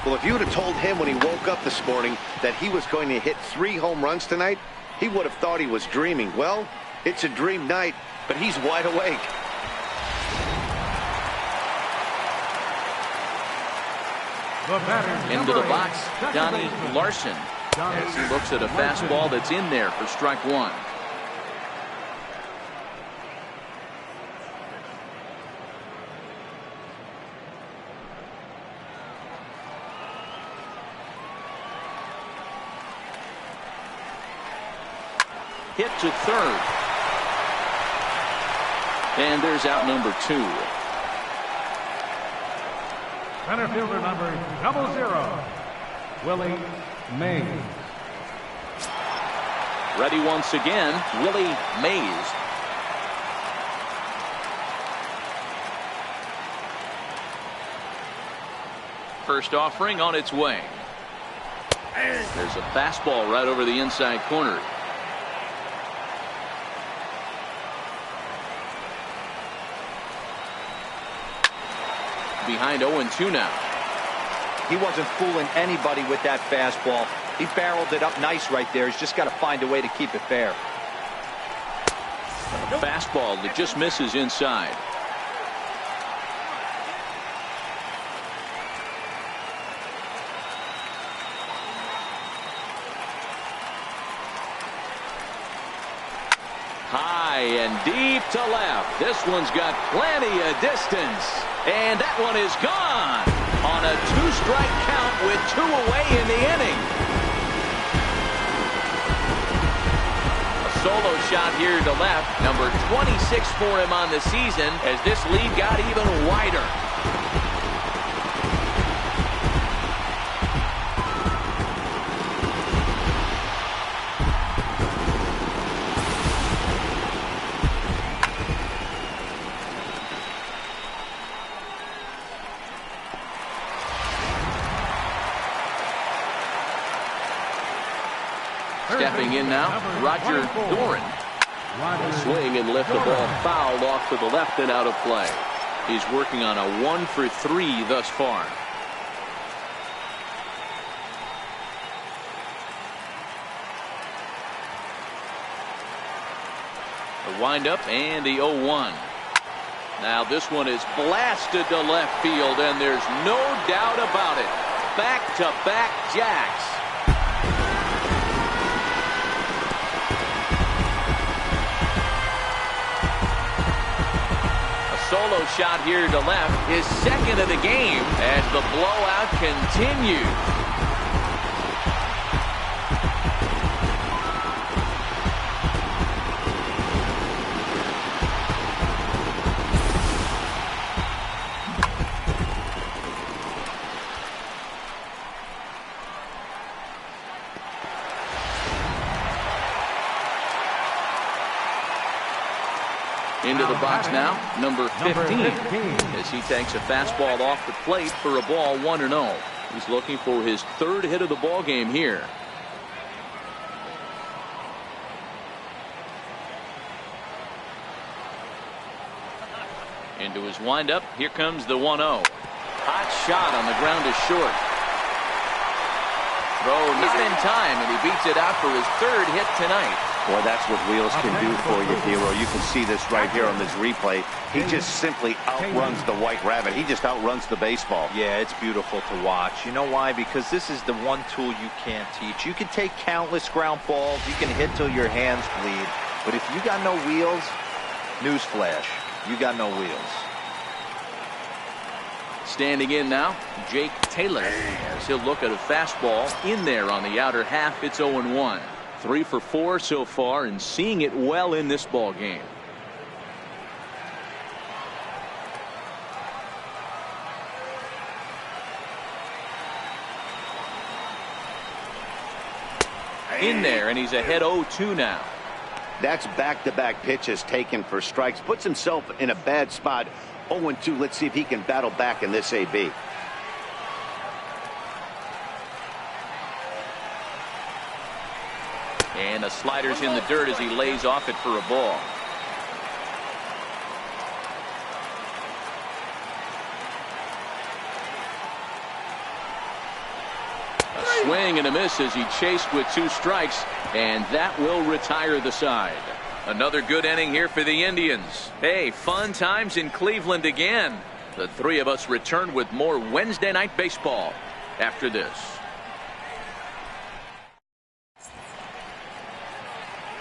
Well, if you would have told him when he woke up this morning that he was going to hit 3 home runs tonight, he would have thought he was dreaming. Well, it's a dream night, but he's wide awake. Into the box, Donnie Larson, as he looks at a fastball that's in there for strike 1. Hit to 3rd. And there's out number 2. Center fielder number 00, Willie Mays. Ready once again, Willie Mays. First offering on its way. There's a fastball right over the inside corner. Behind 0-2 now. He wasn't fooling anybody with that fastball. He barreled it up nice right there. He's just got to find a way to keep it fair. Fastball that just misses inside. High and deep to left. This one's got plenty of distance. And that one is gone on a 2-strike count with 2 away in the inning. A solo shot here to left. Number 26 for him on the season as this lead got even wider. Stepping in now, Roger Doran. Swing and lift the ball foul off to the left and out of play. He's working on a 1 for 3 thus far. The windup and the 0-1. Now this one is blasted to left field, and there's no doubt about it. Back-to-back jacks. Solo shot here to left, his 2nd of the game as the blowout continues. Into the box now, number 15, as he takes a fastball off the plate for a ball 1-0. He's looking for his 3rd hit of the ball game here. Into his windup, here comes the 1-0. Hot shot on the ground is short. Throw not in time, and he beats it out for his 3rd hit tonight. Well, that's what wheels can do for you, Hero. You can see this right here on this replay. He just simply outruns the White Rabbit. He just outruns the baseball. Yeah, it's beautiful to watch. You know why? Because this is the one tool you can't teach. You can take countless ground balls. You can hit till your hands bleed. But if you got no wheels, newsflash, you got no wheels. Standing in now, Jake Taylor, as he'll look at a fastball in there on the outer half. It's 0-1. 3 for 4 so far, and seeing it well in this ball game. In there, and he's ahead 0-2 now. That's back-to-back pitches taken for strikes. Puts himself in a bad spot. 0-2. Let's see if he can battle back in this AB. And the slider's in the dirt as he lays off it for a ball. A swing and a miss as he chased with 2 strikes, and that will retire the side. Another good inning here for the Indians. Hey, fun times in Cleveland again. The 3 of us return with more Wednesday Night Baseball after this.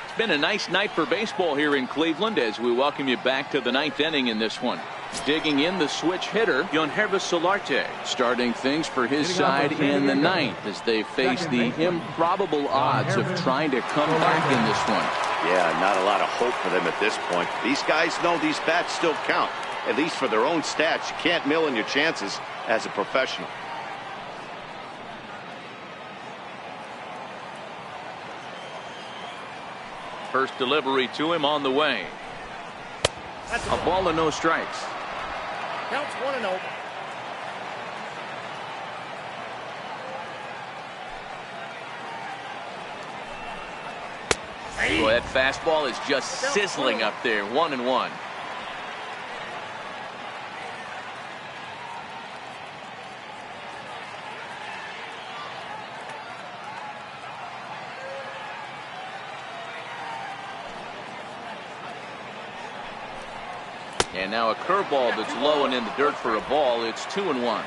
It's been a nice night for baseball here in Cleveland as we welcome you back to the 9th inning in this one. Digging in, the switch hitter, Yonhervis Solarte, starting things for his side in the 9th as they face the improbable odds of trying to come back in this one. Yeah, not a lot of hope for them at this point. These guys know these bats still count, at least for their own stats. You can't mill in your chances as a professional. First delivery to him on the way. A ball and no strikes. Counts 1-0. Boy, that fastball is just sizzling up there. 1-1. And now a curveball that's low and in the dirt for a ball. It's 2-1.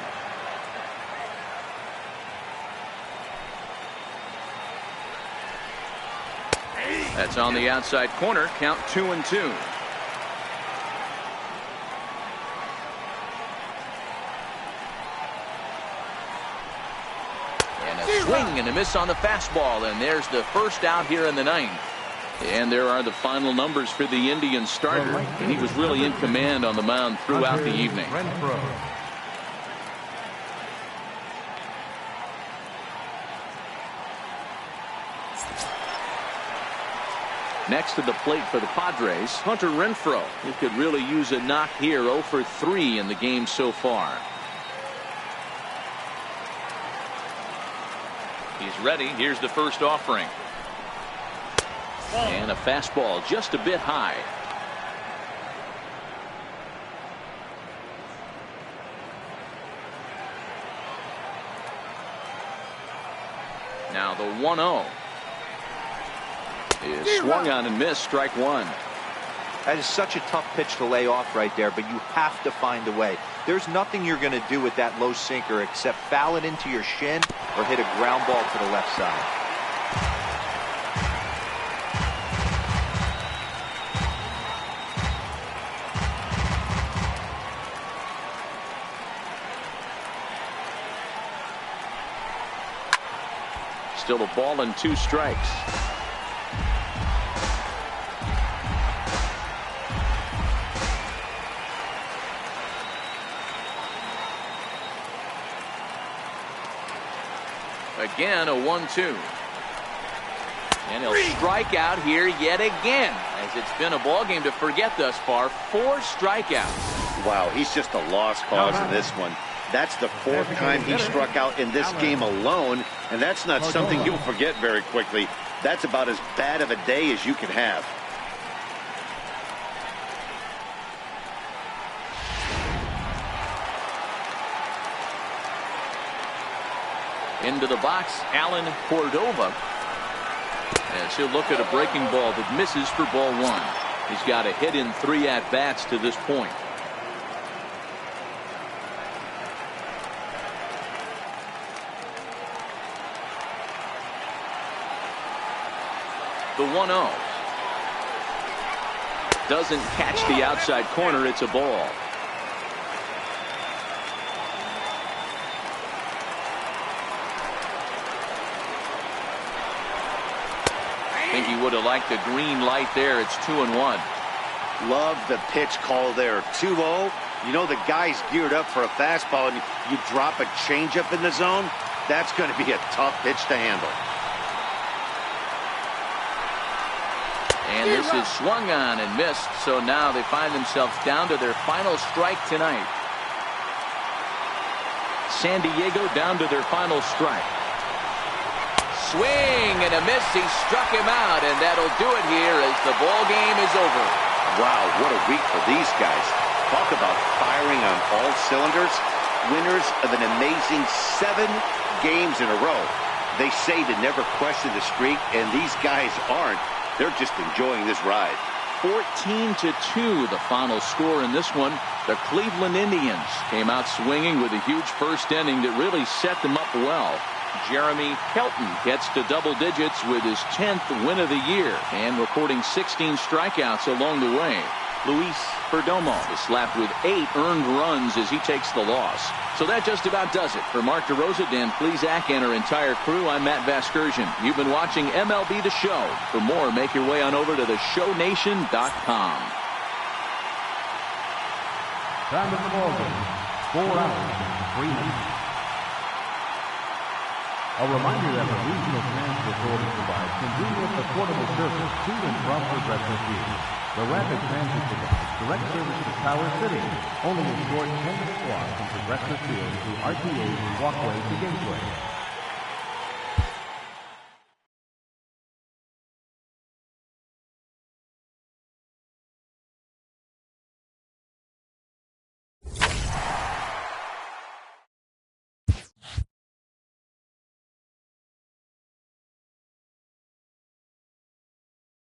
That's on the outside corner. Count 2-2. And a swing and a miss on the fastball. And there's the first out here in the 9th. And there are the final numbers for the Indians starter. And he was really in command on the mound throughout the evening. Next to the plate for the Padres, Hunter Renfroe. He could really use a knock here. 0 for 3 in the game so far. He's ready. Here's the first offering. And a fastball just a bit high. Now the 1-0 is swung on and missed. Strike 1. That is such a tough pitch to lay off right there, but you have to find a way. There's nothing you're going to do with that low sinker except foul it into your shin or hit a ground ball to the left side. Still a ball and 2 strikes. Again, a 1-2. And he'll strike out here yet again, as it's been a ball game to forget thus far. 4 strikeouts. Wow, he's just a lost cause in this one. That's the 4th time he struck out in this game alone, and that's not something you'll forget very quickly. That's about as bad of a day as you can have. Into the box, Alan Cordova. As he'll look at a breaking ball that misses for ball one. He's got a hit in 3 at-bats to this point. The 1-0. Doesn't catch the outside corner. It's a ball. I think he would have liked a green light there. It's 2-1. Love the pitch call there. 2-0. You know the guy's geared up for a fastball, and you drop a changeup in the zone. That's going to be a tough pitch to handle. And this is swung on and missed, so now they find themselves down to their final strike tonight. San Diego down to their final strike. Swing and a miss. He struck him out, and that'll do it here as the ball game is over. Wow, what a week for these guys. Talk about firing on all cylinders. Winners of an amazing 7 games in a row. They say to never question the streak, and these guys aren't. They're just enjoying this ride. 14-2 the final score in this one. The Cleveland Indians came out swinging with a huge first inning that really set them up well. Jeremy Kelton gets to double digits with his 10th win of the year and recording 16 strikeouts along the way. Luis Perdomo is slapped with 8 earned runs as he takes the loss. So that just about does it. For Mark DeRosa, Dan Plesac, and our entire crew, I'm Matt Vasgersian. You've been watching MLB The Show. For more, make your way on over to theshownation.com. Time of the ball game, 4 hours and 3 minutes. A reminder that the Regional Transit Authority provides convenient, affordable service to and from Progressive Field. The Rapid Transit provides direct service to Tower City, only a short 10-minute walk from Progressive Field through RTA Walkway to Gateway.